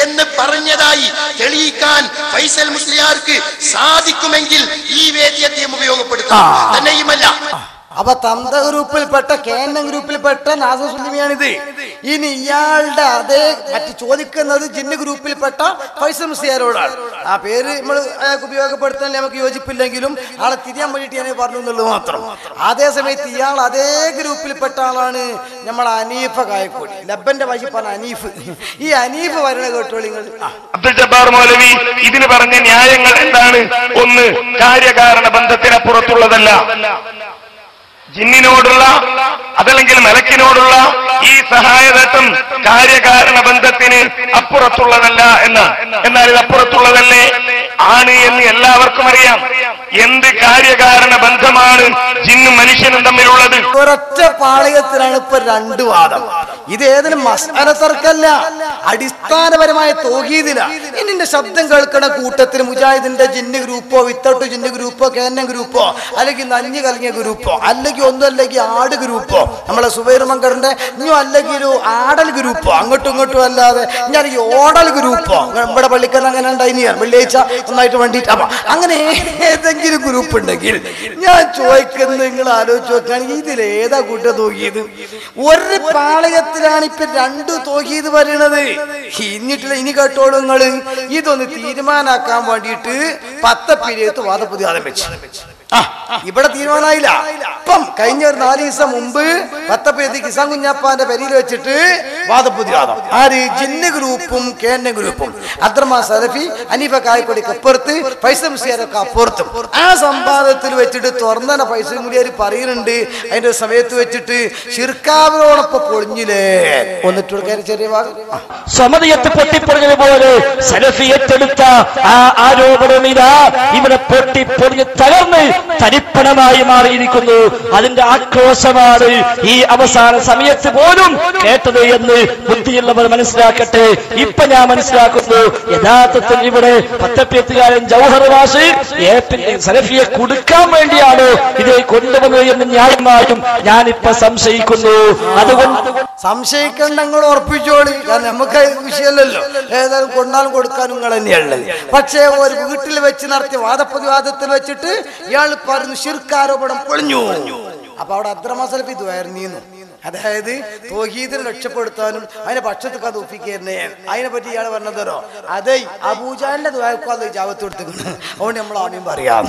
എന്ന് പറഞ്ഞതായി തെളിയിക്കാൻ ഫൈസൽ മുസ്ലിയാർക്ക് സാധിക്കുമെങ്കിൽ ഈ വേദി അദ്ദേഹം ഉപയോഗപ്പെടുത്താം. തന്നെയുമല്ല, അപ്പൊ തന്ത ഗ്രൂപ്പിൽപ്പെട്ട കേന്ദ്ര ഗ്രൂപ്പിൽപ്പെട്ട നാസസുല്ലമിയാണിത്. ഇനി ഇയാളുടെ അതേ മറ്റ് ചോദിക്കുന്നത് ജിന്ന് ഗ്രൂപ്പിൽപ്പെട്ട ഫൈസൽ മുസ്ലിയാരോടാണ്. ആ പേര് നമ്മൾ ഉപയോഗപ്പെടുത്താൻ നമുക്ക് യോജിപ്പില്ലെങ്കിലും ആളെ തിരിയാൻ വേണ്ടിയിട്ട് ഞാൻ പറഞ്ഞു എന്നുള്ളത് മാത്രം. അതേ സമയത്ത് ഇയാൾ അതേ ഗ്രൂപ്പിൽപ്പെട്ട ആളാണ് നമ്മൾ അനീഫ കായക്കോടി, ലബ്ബന്റെ വഴി പറഞ്ഞ അനീഫ്. ഈ അനീഫ് വരണ കേട്ടോളി നിങ്ങൾ. അബ്ദുൽ ജബ്ബാർ മൗലവി ഇതിന് പറഞ്ഞ ന്യായങ്ങൾ എന്താണ്? ഒന്ന്, കാര്യകാരണ ബന്ധത്തിനപ്പുറത്തുള്ളതല്ല. ജിന്നിനോടുള്ള അതല്ലെങ്കിൽ മലക്കിനോടുള്ള ഈ സഹായതത്വം കാര്യകാരണ ബന്ധത്തിന് അപ്പുറത്തുള്ളതല്ല എന്ന്. എന്നാൽ ഇത് അപ്പുറത്തുള്ളതല്ലേ ആണ് എന്ന് എല്ലാവർക്കും അറിയാം. എന്ത് കാര്യകാരണ ബന്ധമാണ് ജിന്നും മനുഷ്യനും തമ്മിലുള്ളത്? ഒരൊറ്റ പാളയത്തിലാണ് ഇപ്പൊ രണ്ട് വാദം. ഇത് ഏതിനും മസ്അല തർക്കല്ല, അടിസ്ഥാനപരമായ തൗഹീദില. ഇതിന്റെ ശബ്ദം കേൾക്കണ കൂട്ടത്തിൽ മുജാഹിദിന്റെ ജിന്ന് ഗ്രൂപ്പോ വിത്തൗട്ട് ജിന്ന് ഗ്രൂപ്പോ കേന്ന ഗ്രൂപ്പോ അല്ലെങ്കിൽ നഞ്ഞു കലങ്ങിയ ഗ്രൂപ്പോ അല്ലെങ്കിൽ ഒന്നും അല്ലെങ്കിൽ ആട് ഗ്രൂപ്പോ നമ്മളെ സുബൈർ മങ്കറിന്റെ ഇനിയോ അല്ലെങ്കിൽ ഒരു ആടൽ ഗ്രൂപ്പോ അങ്ങോട്ടും ഇങ്ങോട്ടും അല്ലാതെ ഞാൻ ഈ ഓടൽ ഗ്രൂപ്പോ നമ്മുടെ പള്ളിക്കാരൻ അങ്ങനെ ഉണ്ടായിനിയാണ് വെള്ളിയാഴ്ച ഒന്നായിട്ട് വേണ്ടിയിട്ട്. അപ്പൊ അങ്ങനെ ഏതെങ്കിലും ഗ്രൂപ്പ് ഉണ്ടെങ്കിൽ ഞാൻ ചോദിക്കുന്നത് നിങ്ങൾ ആലോചിച്ച് നോക്കുകയാണെങ്കിൽ ഇതിലേതാ കൂട്ട തൗഹീദ്? ഒരു പാളയത്തിലാണ് ഇപ്പൊ രണ്ട് തൗഹീദ് പറയണത്. ഇനി കേട്ടോളൂ നിങ്ങള്, ഇതൊന്ന് തീരുമാനാക്കാൻ വേണ്ടിയിട്ട് 10 പിരിയത്ത് വാദപ്രതിവാദം വെച്ചു. ഇവിടെ തീരുമാനമായില്ല. ഇപ്പം കഴിഞ്ഞ ഒരു 4 ദിവസം മുമ്പ് 10 പിരിയത്ത് കിസാൻ കുഞ്ഞാപ്പാന്റെ പെരിയിൽ വെച്ചിട്ട് വാദപ്രതിവാദം. ആര്? ജിന്ന് ഗ്രൂപ്പും കേന്ന ഗ്രൂപ്പും. അബ്ദുറഹ്മാൻ സലഫി, അനീഫ കായക്കൊടിക്ക് അപ്പുറത്ത്, ഫൈസൽ മുസ്ലിയാരൊക്കെ അപ്പുറത്തും. ആ സംവാദത്തിൽ വെച്ചിട്ട് തുറന്ന ഫൈസൽ മുസ്ലിയാർ പറയുന്നുണ്ട്, അതിന്റെ സമയത്ത് വെച്ചിട്ട് ശിർക്കാവിനോടൊപ്പം പൊളിഞ്ഞില്ലേ ഒന്നിട്ട് കൊടുക്കാൻ ചെറിയ ഭാഗം സമതിയത്ത് പൊട്ടിപ്പൊളിഞ്ഞതുപോലെ സലഫി ഏറ്റെടുത്ത ആ ആരോപണം ഇതാ ഇവിടെ പൊട്ടിപ്പൊളിഞ്ഞ് തകർന്ന് തരിപ്പണമായി മാറിയിരിക്കുന്നു. അതിന്റെ ആക്രോശമാണ് ഈ അവസാന സമയത്ത് പോലും കേട്ടത് എന്ന് ബുദ്ധിയുള്ളവർ മനസ്സിലാക്കട്ടെ. ഇപ്പൊ ഞാൻ മനസ്സിലാക്കുന്നു, യഥാർത്ഥത്തിൽ ഇവിടെ 10 ജൗഹർ വാസി സലഫിയെ കൊടുക്കാൻ വേണ്ടിയാണ് ഇത് കൊണ്ടുവന്നത് എന്ന് ന്യായമായും ഞാനിപ്പോ സംശയിക്കുന്നു. അതുകൊണ്ട് സംശയിക്കണ്ട, നിങ്ങൾ ഉറപ്പിച്ചോളി. കാരണം നമുക്ക് വിഷയമല്ലല്ലോ, ഏതായാലും കൊണ്ടാലും കൊടുക്കാനും നിങ്ങൾ തന്നെയുള്ളത്. പക്ഷേ ഒരു വീട്ടിൽ വെച്ച് നടത്തിയ വാദപ്രതിവാദത്തിൽ വെച്ചിട്ട് ഇയാൾ പറഞ്ഞു ശിർക്കാരോപണം പൊളിഞ്ഞു. അപ്പൊ അവിടെ അബ്ദുറഹ്മാൻ സലഫി ദുആയിരുന്നു. അതായത് തൗഹീദിനെ രക്ഷപ്പെടുത്താനും അതിനെ പക്ഷത്തൊക്കെ തോപ്പിക്കുന്നേ. അതിനെ പറ്റി ഇയാൾ പറഞ്ഞതോ അതെ അബൂജാലിന്റെ ദുആക്ക് ജാവത്ത് കൊടുത്തിട്ടുണ്ട്. അതുകൊണ്ട് നമ്മൾ ആദ്യം പറയാം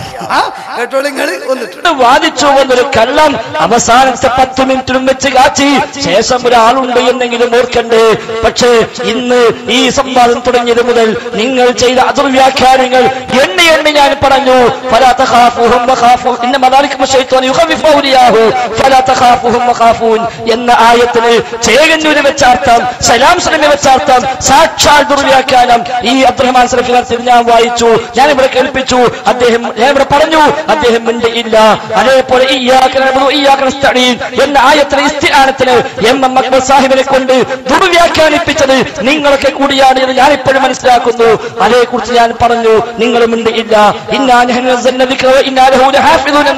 കേട്ടോ. നിങ്ങൾ ഒന്നിട്ട് വാദിച്ചു എന്നൊരു കള്ളം അവസാനത്തെ 10 മിനിറ്റിലും വെച്ച് കാച്ചി ശേഷം ഒരാളുണ്ട് എന്നെങ്കിലും ഓർക്കണ്ടേ. പക്ഷേ ഇന്ന് ഈ സംവാദം തുടങ്ങിയത് മുതൽ നിങ്ങൾ ചെയ്ത അതുർവ്യാഖ്യാനങ്ങൾ എണ്ണി ഞാൻ പറഞ്ഞു. ഫലാ തഖാഫൂഹും വഖാഫൂൻ ഇന്നമാ ദാലികും ശൈത്വാൻ യുഖവിഫു ഔലിയാഹു ഫലാ തഖാഫൂഹും വഖാഫൂൻ. എന്ന ആയത്തിന് ചേകന്നൂര് വെച്ചാർത്ഥം സലാം സലമി വെച്ചാർത്ഥം സാക്ഷാൽ ദുർവ്യാഖ്യാനം ഈ അബ്ദുറഹ്മാൻ സലഫി നടത്തി ഞാൻ വായിച്ചു, ഞാൻ ഇവിടെ കേൾപ്പിച്ചു. അദ്ദേഹം ഞാൻ ഇവിടെ പറഞ്ഞു, അദ്ദേഹം മിണ്ടിയില്ല. അതേപോലെ എന്ന ആയത്തിലെ ഇസ്തിആനത്തിന് എം അക്ബർ സാഹിബിനെ കൊണ്ട് ദുർവ്യാഖ്യാനിപ്പിച്ചത് നിങ്ങളൊക്കെ കൂടിയാണ് എന്ന് ഞാൻ ഇപ്പോഴും മനസ്സിലാക്കുന്നു. അതേക്കുറിച്ച് ഞാൻ പറഞ്ഞു, നിങ്ങൾ മിണ്ടിയില്ല. എന്ന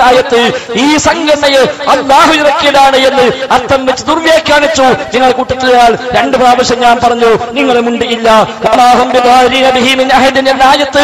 ആയത്ത് ഈ സംഘടനയെ അല്ലാഹു ഇറക്കിയതാണ് എന്ന് അർത്ഥം വെച്ച് ദുർവ്യാഖ്യാനിച്ചു. നിങ്ങളുടെ കൂട്ടത്തിൽ 2 പ്രാവശ്യം ഞാൻ പറഞ്ഞു, നിങ്ങൾ മിണ്ടിയില്ല. എന്ന ആയത്ത്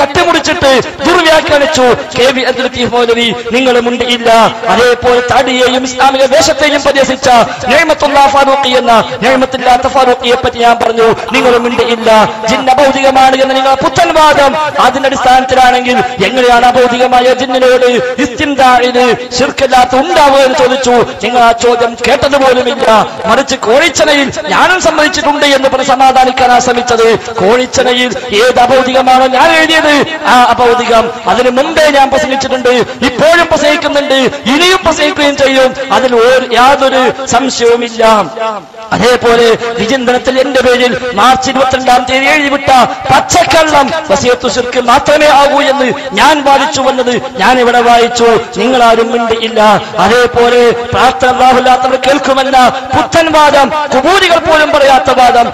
കട്ടുമുടിച്ചിട്ട് ദുർവ്യാഖ്യാനിച്ചു കെ.വി. അബ്ദുൽ ലത്തീഫ് മൗലവി, നിങ്ങൾ മിണ്ടിയില്ല. അതേപോലെ താടിയെയും ഇസ്ലാമിക വേഷത്തെയും പരിഹസിച്ച നിഅമത്തുല്ലാ ഫാറൂഖി എന്ന നിഅമത്തുല്ലാത്ത ഫാറൂഖിയെ പറ്റി ഞാൻ പറഞ്ഞു, നിങ്ങൾ മിണ്ടിയില്ല. ജിൻ അഭൗതികമാണ് എന്ന നിങ്ങളുടെ പുത്തൻവാദം അതിന്റെ അടിസ്ഥാനത്തിലാണെങ്കിൽ എങ്ങനെയാണ് അഭൗതികമായ ജിന്നിനോട് ഇസ്തിംദാഇന് ശിർക്കല്ലാത്ത ഉണ്ടാവുക എന്ന് ചോദിച്ചു. നിങ്ങൾ ആ ചോദ്യം കേട്ടതുപോലുമില്ല. മറിച്ച് കോഴിച്ചനയിൽ ഞാനും സമ്മതിച്ചിട്ടുണ്ട് എന്ന് പറഞ്ഞ് സമാധാനിക്കാനാണ് ശ്രമിച്ചത്. കോഴിച്ചനയിൽ ഏത് അഭൗതികമാണോ ഞാൻ എഴുതിയത് ആ അഭൗതികം അതിന് മുമ്പേ ഞാൻ പ്രസംഗിച്ചിട്ടുണ്ട്, ഇപ്പോഴും പ്രസംഗിക്കുന്നുണ്ട്, ഇനിയും പ്രസംഗിക്കുകയും ചെയ്യും. അതിൽ യാതൊരു സംശയവുമില്ല. അതേപോലെ വിചിന്തനത്തിൽ എന്റെ പേരിൽ മാർച്ച് 22-ാം തീയതി എഴുതിവിട്ട പച്ചക്കള്ളം വസിയത്തു ശിർക്ക് മാത്രമേ ആകൂ എന്ന് ഞാൻ വാദിച്ചു വന്നത് ഞാൻ ഇവിടെ വായിച്ചു. നിങ്ങളാരും മിണ്ടിയില്ല. അതേപോലെ പ്രാർത്ഥന അല്ലാഹുല്ലാത്തവർ കേൾക്കുമല്ല പുത്തൻവാദം, കുബൂരികൾ പോലും പറയാത്ത വാദം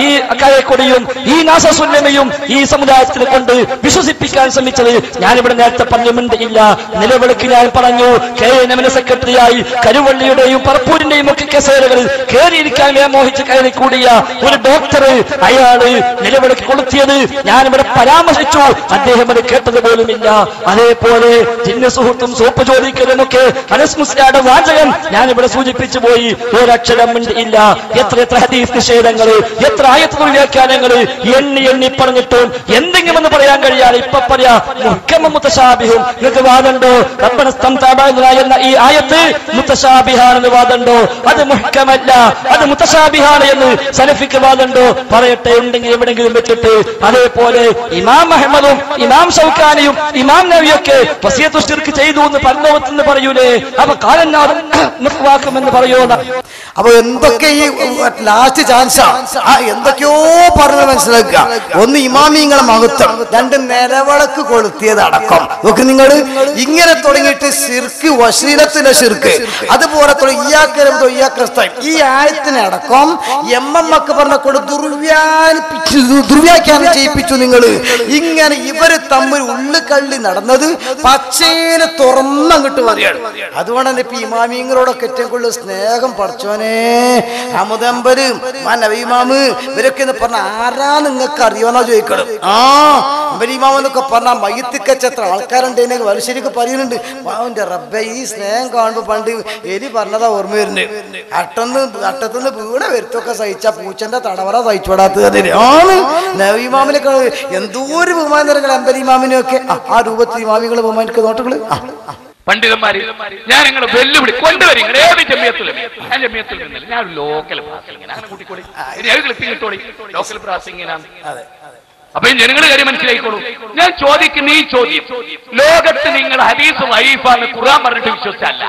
ഈ കയക്കൊടിയും ഈ നാസസുന്നമയും ഈ സമുദായത്തിനെ കൊണ്ട് വിശ്വസിപ്പിക്കാൻ ശ്രമിച്ചത് ഞാനിവിടെ നേരത്തെ പറഞ്ഞു, മിണ്ടിയില്ല. നിലവിളക്ക് ഞാൻ പറഞ്ഞു, KNM സെക്രട്ടറിയായി കരുവള്ളിയുടെയും പറപ്പൂരിന്റെയും ഒക്കെ കസേരകളിൽ കയറിയിരിക്കാൻ മോഹിച്ച് കയറി കൂടിയ ഒരു ഡോക്ടർ, അയാള് നിലവിളക്ക് കൊളുത്തിയത് ഞാനിവിടെ പരാമർശിച്ചു, അദ്ദേഹം അത് കേട്ടത് പോലുമില്ല. അതേപോലെ ജിന്ന സുഹൃത്തും സോപ്പ് ചോദിക്കലുമൊക്കെ അനസ് മുസ്ലിയാരുടെ വാചകം ഞാനിവിടെ സൂചിപ്പിച്ചു പോയി. ഒരക്ഷരം മിണ്ടിയില്ല. എത്ര ഹദീസ് നിഷേധങ്ങൾ, എത്ര ആയത്ത് വ്യാഖ്യാനങ്ങൾ എണ്ണി പറഞ്ഞിട്ടും എന്തെങ്കിലും എന്ന് പറയാൻ കഴിയാതെ ഇപ്പൊ പറയാ മുഹ്കമും മുതശാബിഹും. നിങ്ങൾക്ക് വാദമുണ്ടോ? റബ്ബന ഇസ്തംതഅ എന്ന ഈ ആയത്ത് മുതശാബിഹാണെന്ന് വാദമുണ്ടോ? അത് മുഹ്കമല്ല, അത് മുതശാബിഹാണ് എന്ന് സലഫിക്ക് വാദമുണ്ടോ? പറയട്ടെ, ഉണ്ടെങ്കിൽ എവിടെങ്കിലും വെച്ചിട്ട്. അതേപോലെ ഇമാം അഹ്മദും ഇമാം ഷൗക്കാനിയും ഇമാം നവവിയൊക്കെ വസിയത്തു ശിർക്ക് ചെയ്തു എന്ന് പരലോകത്തെന്ന് പറയൂലേ? അപ്പൊ കാലനാഥൻ എന്ന് പറയൂല. അപ്പൊ എന്തൊക്കെ ഈ ലാസ്റ്റ് ചാൻസാ എന്തൊക്കെയോ പറഞ്ഞ് മനസ്സിലാക്കുക. ഒന്ന് ഇമാമിങ്ങളെ മഹത്വം, 2 നിലവിളക്ക് കൊളുത്തിയതടക്കം നോക്ക് നിങ്ങൾ. ഇങ്ങനെ തുടങ്ങിയിട്ട് ശിർക്ക്, വശീലത്തിലെ ശിർക്ക്, അതുപോലെ ഈ ആയത്തിനടക്കം എമ്മക്ക് പറഞ്ഞ കൊണ്ട് ദുർവ്യാഖ്യാനം ചെയ്യിപ്പിച്ചു നിങ്ങൾ. ഇങ്ങനെ ഇവര് തമ്മിൽ ഉള്ളുകള്ളി നടന്നത് പച്ചേനെ തുറന്നങ്ങോട്ട് പറയാണ്. അതുകൊണ്ടാണ് ഇപ്പൊ ഇമാമിങ്ങളോടൊക്കെ ഏറ്റവും കൂടുതൽ സ്നേഹം പഠിച്ചോനെ അമുദമ്പര് നബിമാമ് ഇവരൊക്കെ എന്ന് പറഞ്ഞ ആരാ നിങ്ങൾക്ക് അറിയോന്നാ ചോദിക്കണം. അമ്പലിമാമ എന്നൊക്കെ പറഞ്ഞാൽ മയ്യത്തിക്കച്ച എത്ര ആൾക്കാരുണ്ട് വലശ്ശേരിക്ക് പറയുന്നുണ്ട്. അവന്റെ റബ്ബെ ഈ സ്നേഹം കാണുമ്പോ പണ്ട് എലി പറഞ്ഞതാ ഓർമ്മ വരുന്നുണ്ട്. അട്ടത്തുനിന്ന് വീണ വരുത്തൊക്കെ സഹിച്ച പൂച്ചന്റെ തടവറ സഹിച്ചുവിടാത്തത് ആണ്. നബിമാമിനൊക്കെ എന്തോ ഒരു ബഹുമാനങ്ങൾ അമ്പലിമാമിനെയൊക്കെ ആ രൂപത്തിൽ ഇമാമികൾ ബഹുമാനിക്ക് നോട്ടുകള് പണ്ഡിതന്മാര് ഞാൻ നിങ്ങളെ വെല്ലുവിളി കൊണ്ടുവരും. ഏത് ജമിയത്തിൽ ഞാൻ ജമിയത്തിൽ നിന്നില്ല, ഞാൻ ലോക്കൽ പ്രാസിംഗിന് അങ്ങനെ കൂട്ടിക്കോളി, ക്ലിപ്പിംഗ് ഇട്ടോളി, ലോക്കൽ പ്രാസിംഗിനാണ്. അപ്പൊ ജനങ്ങൾ കാര്യം മനസ്സിലായിക്കോളൂ. ഞാൻ ചോദിക്കുന്ന ഈ ചോദ്യം, ലോകത്ത് നിങ്ങൾ ഹദീസ് വൈഫാണ് ഖുർആൻ പറഞ്ഞിട്ട് വിശ്വസിച്ചല്ല,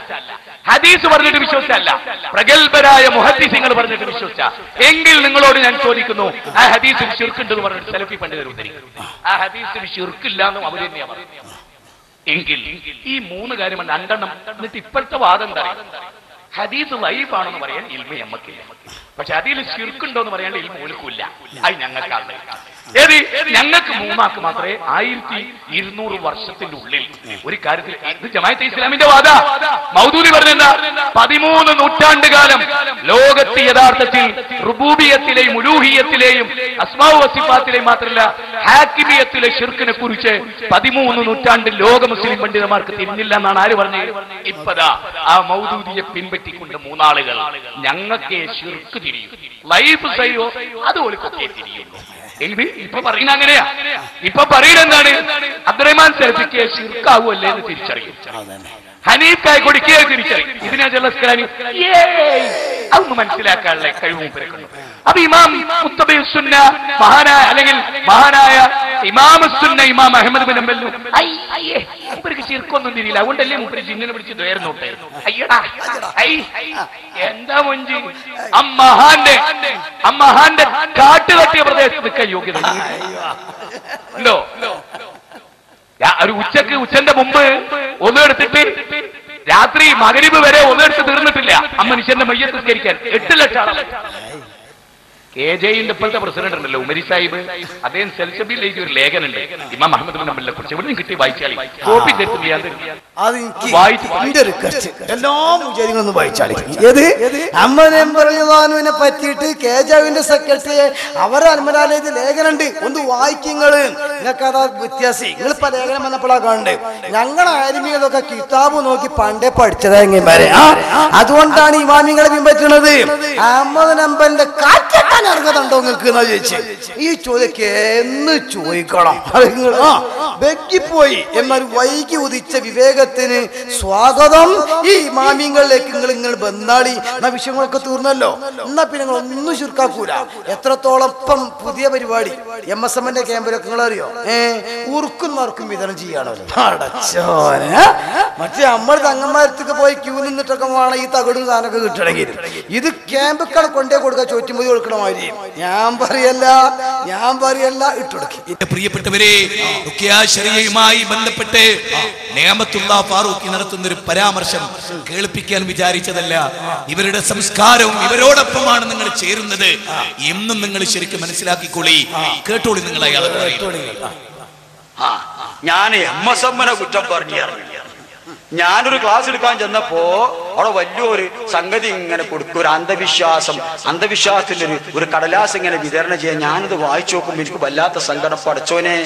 ഹദീസ് പറഞ്ഞിട്ട് വിശ്വസിച്ചല്ല, പ്രഗത്ഭരായ മുഹദ്ദിസീങ്ങൾ പറഞ്ഞിട്ട് വിശ്വസിച്ച എങ്കിൽ നിങ്ങളോട് ഞാൻ ചോദിക്കുന്നു, ആ ഹദീസിൽ ശിർക്കുണ്ടെന്ന് പറഞ്ഞിട്ട് സലഫി പണ്ഡിതർ ഉദ്ധരിക്കുന്നു. ആ ഹദീസിൽ ശിർക്കില്ല എന്നും അവർ തന്നെയാ പറയുന്നത്. എങ്കിൽ ഈ 3 കാര്യം 2 എന്നിട്ട് ഇപ്പോഴത്തെ വാദം എന്താ? ഹദീസ് ലൈഫാണെന്ന് പറയാൻ ഇൽമ നമ്മക്കില്ല, പക്ഷെ അതിൽ ശിർക്കുണ്ടോ എന്ന് പറയാൻ ഇൽമ ഓൽക്കില്ല. അത് ഞങ്ങൾക്കാണ്. ഏത് ഞങ്ങൾക്ക് 3 മാത്രമേ 1200 വർഷത്തിന്റെ ഉള്ളിൽ ഒരു കാര്യത്തിൽ ഇത് ജമാഅത്തെ ഇസ്ലാമിന്റെ വാദ മൗദൂദി പറഞ്ഞെന്താ 13 നൂറ്റാണ്ട് കാലം ലോകത്ത് യഥാർത്ഥത്തിൽ റുബൂബിയത്തിലെയും ഉലൂഹിയത്തിലെയും അസ്മാഉ വസിഫാത്തിലെയും മാത്രമല്ല ഹാക്കിമിയത്തിലെ ശിർക്കിനെ കുറിച്ച് 13 നൂറ്റാണ്ട് ലോക മുസ്ലിം പണ്ഡിതന്മാർക്ക് തിരിഞ്ഞില്ല എന്നാണ് ആര് പറഞ്ഞത്? ഇപ്പതാ ആ മൗദൂദിയെ പിൻപറ്റിക്കൊണ്ട് 3 ആളുകൾ ഞങ്ങൾക്ക് ശിർക്ക് തിരിയും, ലൈഫ് സൈയോ അതുപോലൊക്കെ തിരിയുള്ളൂ. ഇപ്പൊ പറയുന്ന അങ്ങനെയാ. ഇപ്പൊ പറയുന്നത് എന്താണ്? അബ്ദുറഹ്മാൻ സലഫിക്ക് ശിർക്കാവുമല്ലേ എന്ന് തിരിച്ചറിയും, ഹനീഫ് കായ്ക്കൊടിക്കേ തിരിച്ചറിയും. ഇതിനെ ജലസ്കരാനി അതൊന്നും മനസ്സിലാക്കാനുള്ള കഴിവ് മൂപ്പരക്കുണ്ട്. അപ്പൊ ഇമാം മുത്തബി സുന്ന മഹാനായ അല്ലെങ്കിൽ മഹാനായ ഇമാം സുന്ന ഇമാം അഹ്മദ് ബിൻ ഹംബൽ മൂപ്പർക്ക് ശിർക്കൊന്നും തിരിയില്ല. അതുകൊണ്ടല്ലേ മൂപ്പര് ജിന്നിനെ പിടിച്ച് ദ്വയർന്നോട്ടെ. അയ്യടാ എന്താ മൊഞ്ചി അമ്മഹാന്റെ കാട്ടുകട്ടിയ പ്രദേശത്ത് നിൽക്കാൻ യോഗ്യത ഉണ്ടോ? ഒരു ഉച്ചന്റെ മുമ്പ് ഒന്നെടുത്തിട്ട് രാത്രി മഗ്‌രിബ് വരെ ഒന്നെടുത്ത് തീർന്നിട്ടില്ല ആ മനുഷ്യന്റെ മയ്യത്ത് നിസ്കരിക്കാൻ 8 ലക്ഷം ആളെ. KJന്റെ ഇപ്പോഴത്തെ പ്രസിഡന്റ് ഉണ്ടല്ലോ ഉമരി സാഹിബ്, അദ്ദേഹം സെൽസബിയിൽ എഴുതിയ ഒരു ലേഖനുണ്ട് ഇമാം മുഹമ്മദ് ബിൻ ഹംബലിനെ കുറിച്ച്. എവിടെ കിട്ടി വായിച്ചാളി കോപ്പി അമ്മനെ പറ്റിയിട്ട് KJവിന്റെ സെക്രട്ടറി അവരെ അൽമരാലയത്തിൽ ലേഖനുണ്ട്, ഒന്ന് വായിക്കുങ്ങള്. നിങ്ങൾക്ക് അതാ വ്യത്യാസം. നിങ്ങളിപ്പോ ലേഖനം വന്നപ്പോഴാ കണ്ട് ഞങ്ങളെ ആലിമികളൊക്കെ കിതാബ് നോക്കി പണ്ടേ പഠിച്ചതാ എങ്ങനെ. അതുകൊണ്ടാണ് ഇമാമിങ്ങളെ പിൻപറ്റുന്നത്. അഹമ്മദ് ഹംബലിന്റെ കാറ്റാൻ അർഹതണ്ടോ നിങ്ങൾക്ക് എന്നാ ചോദിച്ചു. ഈ ചോദ്യമൊക്കെ എന്ന് ചോദിക്കണം. വെക്കിപ്പോയി എന്നാൽ വൈകി ഉദിച്ച വിവേകത്തിന് സ്വാഗതം. ഈ ഇമാമിങ്ങളിലേക്ക് നിങ്ങൾ ബന്ധാളി എന്നാ വിഷയങ്ങളൊക്കെ തീർന്നല്ലോ. എന്നാ പിന്നെ നിങ്ങൾ ഒന്നും ചുരുക്കാക്കൂല. എത്രത്തോളം ഇപ്പം പുതിയ പരിപാടി MSMന്റെ ക്യാമ്പിലൊക്കെ നിങ്ങൾ അറിയോ? ഉറുക്കുന്നവർക്കും വിതരണം ചെയ്യാണല്ലോ. അടച്ചോനെ മറ്റേ നമ്മൾ തങ്ങന്മാരത്തൊക്കെ പോയി ക്യൂ നിന്നിട്ടൊക്കെ വേണം ഈ തകടും സാധനമൊക്കെ കിട്ടണമെങ്കിൽ. ഇത് ക്യാമ്പുകൾ കൊണ്ടേ കൊടുക്കുക, ചോറ്റുമ്പതി കൊടുക്കണമാതിരി. ഞാൻ പറയല്ല ഇട്ടുകൊടുക്കി. പ്രിയപ്പെട്ടവരെ, ശരിയുമായി ബന്ധപ്പെട്ട് നിഅമത്തുള്ള ഫാറൂഖി നടത്തുന്ന ഒരു പരാമർശം കേൾപ്പിക്കാൻ വിചാരിച്ചതല്ല. ഇവരുടെ സംസ്കാരവും ഇവരോടൊപ്പമാണ് നിങ്ങൾ ചേരുന്നത് എന്നും നിങ്ങൾ ശരിക്കും മനസ്സിലാക്കിക്കൊള്ളി. കേട്ടോളി നിങ്ങൾ അയാളെ. ഞാൻ MSMനെ കുറ്റം പറഞ്ഞു. ഞാനൊരു ക്ലാസ് എടുക്കാൻ ചെന്നപ്പോ അവിടെ വലിയൊരു സംഗതി ഇങ്ങനെ കൊടുക്കും, ഒരു അന്ധവിശ്വാസത്തിന്റെ ഒരു കടലാസ് ഇങ്ങനെ വിതരണം ചെയ്യാൻ. ഞാനിത് വായിച്ചു നോക്കുമ്പോ എനിക്ക് വല്ലാത്ത സങ്കടം. പടച്ചോനെ,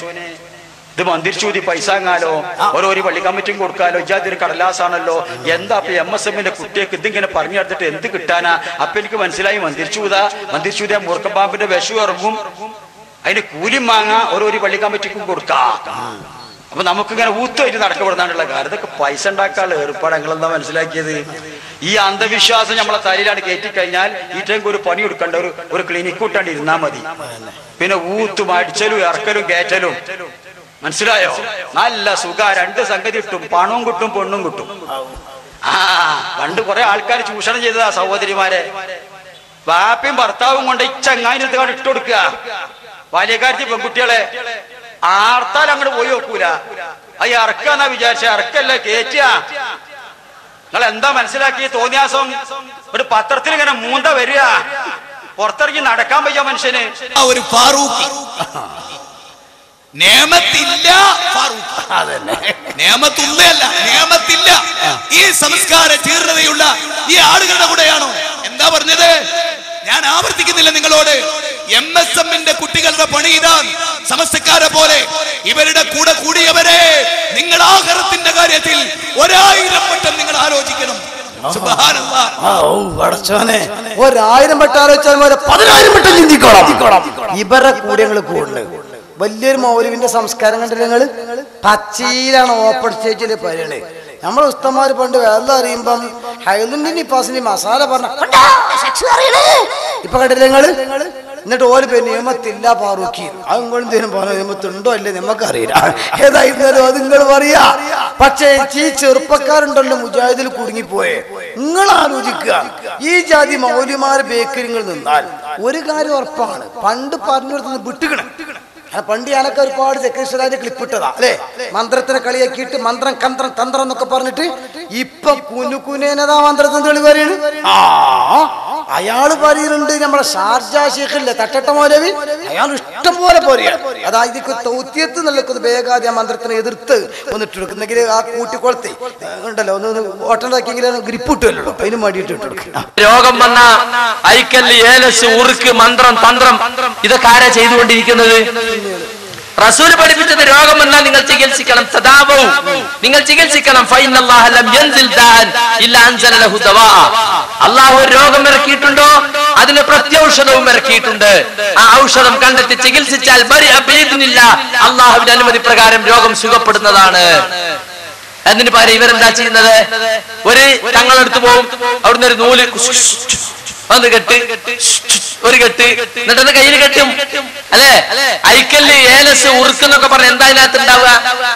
ഇത് മന്ദിരിച്ചൂതി പൈസങ്ങാലോ ഓരോ പള്ളി കമ്മിറ്റിയും കൊടുക്കാലോ. ഇജാതിരി കടലാസാണല്ലോ. എന്താ അപ്പൊ MSMന്റെ കുട്ടിയൊക്കെ ഇതിങ്ങനെ പറഞ്ഞു എടുത്തിട്ട് എന്ത് കിട്ടാനാ? അപ്പൊ എനിക്ക് മനസ്സിലായി, മന്ദിരിച്ചൂതിയ മൂർക്കമ്പാമ്പിന്റെ വിഷം ഇറങ്ങും, അതിന് കൂലിയും വാങ്ങാ, ഓരോ പള്ളി കമ്മിറ്റിക്കും കൊടുക്കാം. അപ്പൊ നമുക്കിങ്ങനെ ഊത്തുമായിട്ട് നടക്കപ്പെടുന്നാണ്ടുള്ള കാര്യം. ഇതൊക്കെ പൈസ ഉണ്ടാക്കാനുള്ള ഏർപ്പാട്. ഞങ്ങളെന്താ മനസ്സിലാക്കിയത്? ഈ അന്ധവിശ്വാസം നമ്മളെ തലയിലാണ് കയറ്റിക്കഴിഞ്ഞാൽ ഈറ്റേക്ക് ഒരു പണി കൊടുക്കേണ്ട ഒരു ക്ലിനിക്ക് വിട്ടാണ്ട് ഇരുന്നാ മതി. പിന്നെ ഊത്തും അടിച്ചലും ഇറക്കലും കയറ്റലും. മനസ്സിലായോ? നല്ല സുഖ. 2 സംഗതി കിട്ടും, പണവും കിട്ടും പെണ്ണും കിട്ടും. പണ്ട് കുറെ ആൾക്കാർ ചൂഷണം ചെയ്തതാ സഹോദരിമാരെ. വാപ്പയും ഭർത്താവും കൊണ്ട് ചങ്ങായിരത്ത് ഇട്ട് കൊടുക്കുക. ബാല്യക്കാരത്തി പെൺകുട്ടികളെ ആർത്താൽ അങ്ങോട്ട് പോയി നോക്കൂല. അത് ഇറക്കാന്നാ വിചാരിച്ച, ഇറക്കല്ല കേറ്റിയ. നിങ്ങൾ എന്താ മനസ്സിലാക്കി? തോന്നിയാസം ഒരു പത്രത്തിൽ ഇങ്ങനെ മൂന്ത വരിക, പുറത്തിറങ്ങി നടക്കാൻ വയ്യ മനുഷ്യന്. ഒരു ഫാറൂഖി നിയമത്തില്ല, നിയമത്തുള്ളയല്ല, നിയമത്തില്ല. ഈ സംസ്കാര ജീർണതയുള്ള ഈ ആളുകളുടെ കൂടെയാണോ? എന്താ പറഞ്ഞത്? ഞാൻ ആവർത്തിക്കുന്നില്ല നിങ്ങളോട്. MSMന്റെ കുട്ടികളുടെ പണി ഇതാണ്. സമസ്തക്കാരെ പോലെ ഇവരുടെ കൂടെ കൂടിയവരെ നിങ്ങൾ ആഖിറത്തിന്റെ കാര്യത്തിൽ 1000 വട്ടം നിങ്ങൾ ആലോചിക്കണം. സുബ്ഹാനല്ലാഹ്. 1000 വട്ടം ആലോചിച്ചാൽ 10,000 വട്ടം ചിന്തിക്കണം. ഇവരുടെ കൂടെ ഞങ്ങൾ കൂടുന്നത് വലിയൊരു മൗലവിന്റെ സംസ്കാരം കണ്ടില്ല നിങ്ങള്? പച്ചയിലാണ് ഓപ്പൺ സ്റ്റേജില് പറയണേ. നമ്മളെ ഉസ്താദ്മാര് പണ്ട് വേറെ അറിയുമ്പം ഹൈലുന്റെ നിപ്പാസിന് മസാല പറഞ്ഞ ഇപ്പൊ കണ്ടില്ല നിങ്ങള്? എന്നിട്ട് ഓരോ പേര് നിയമത്തില്ല ഫാറൂഖി. അത് നിങ്ങളെന്തേലും പറഞ്ഞ നിയമത്തുണ്ടോ അല്ലേ നമുക്കറിയില്ല. ഏതായിരുന്നാലും അത് നിങ്ങൾ പറയാ. പക്ഷേ ഈ ചെറുപ്പക്കാരുണ്ടല്ലോ മുജാഹിദിൽ കുടുങ്ങിപ്പോയെ, നിങ്ങൾ ആലോചിക്കുക. ഈ ജാതി മൗലിമാര് ബേക്കറികൾ നിന്നാൽ ഒരു കാര്യം ഉറപ്പാണ്, പണ്ട് പറഞ്ഞു കൊടുത്തത് വിട്ടുകിണം. പണ്ട് ഞാനൊക്കെ ഒരുപാട് സെക്രട്ടറിയുടെ ക്ലിപ്പിട്ടതാ അല്ലെ? മന്ത്രത്തിനെ കളിയാക്കിയിട്ട് മന്ത്രം കന്ത്രം തന്ത്രം എന്നൊക്കെ പറഞ്ഞിട്ട് ഇപ്പൊ കുനുകുനേനതാ മന്ത്രത്തിന് തെളി പറയണ്. അയാള് പറയുന്നുണ്ട് നമ്മളെ ഷാർജ ഷേഖില്ലേ തട്ടട്ട മൗലവി, അയാൾ ഇഷ്ടം പോലെ പറയാ. അതായത് തൗത്യത്ത് നിൽക്കുന്നത് വേഗാതി ആ മന്ത്രത്തിനെ എതിർത്ത് ഒന്നിട്ടെടുക്കുന്നെങ്കിൽ ആ കൂട്ടിക്കൊളുത്തി ഉണ്ടല്ലോ ഒന്ന് ഓട്ടണ്ടാക്കിയെങ്കിൽ ഗ്രിപ്പ് ഇട്ടുമല്ലോ, അതിന് മടിയിട്ട് ഇട്ടെടുക്കും. രോഗം വന്ന ഐക്കല്ല് ഏലസ് ഉറുക്ക് മന്ത്രം തന്ത്രം ഇതൊക്കെ ആരാ ചെയ്തുകൊണ്ടിരിക്കുന്നത്? റസൂൽ പഠിപ്പിച്ചത് രോഗം വന്നാൽ നിങ്ങൾ ചികിത്സിക്കണം. തദാവൂ, നിങ്ങൾ ചികിത്സിക്കണം. ഫഇന്നല്ലാഹ ലം യൻസിൽ ദാഅൻ ഇല്ലാ അൻസല ലഹു ദവാ. അല്ലാഹു ഒരു രോഗം ഇറക്കിയിട്ടുണ്ടോ അതിന് പ്രത്യൗഷധവും ഇറക്കിയിട്ടുണ്ട്. ആ ഔഷധം കണ്ടെത്തി ചികിത്സിച്ചാൽ ബരിഅ ബിഇദ്നില്ലാഹ്, അല്ലാഹുവിന്റെ അനുമതി പ്രകാരം രോഗം സുഖപ്പെടുന്നതാണ്. അതിന് പകരം ഇവരെന്താ ചെയ്യുന്നത്? ഒരു തങ്ങളെടുത്ത് പോകും, അവിടുന്ന് ഒരു നൂല് ഒന്ന് കെട്ട്, ഒരു കെട്ട്, എന്നിട്ടൊന്ന് കയ്യിൽ കെട്ടും. അല്ലെ? ഐക്കല്ല് ഏലസ് ഉറുക്കെന്നൊക്കെ പറഞ്ഞ എന്താ അതിനകത്ത് ഉണ്ടാവുക?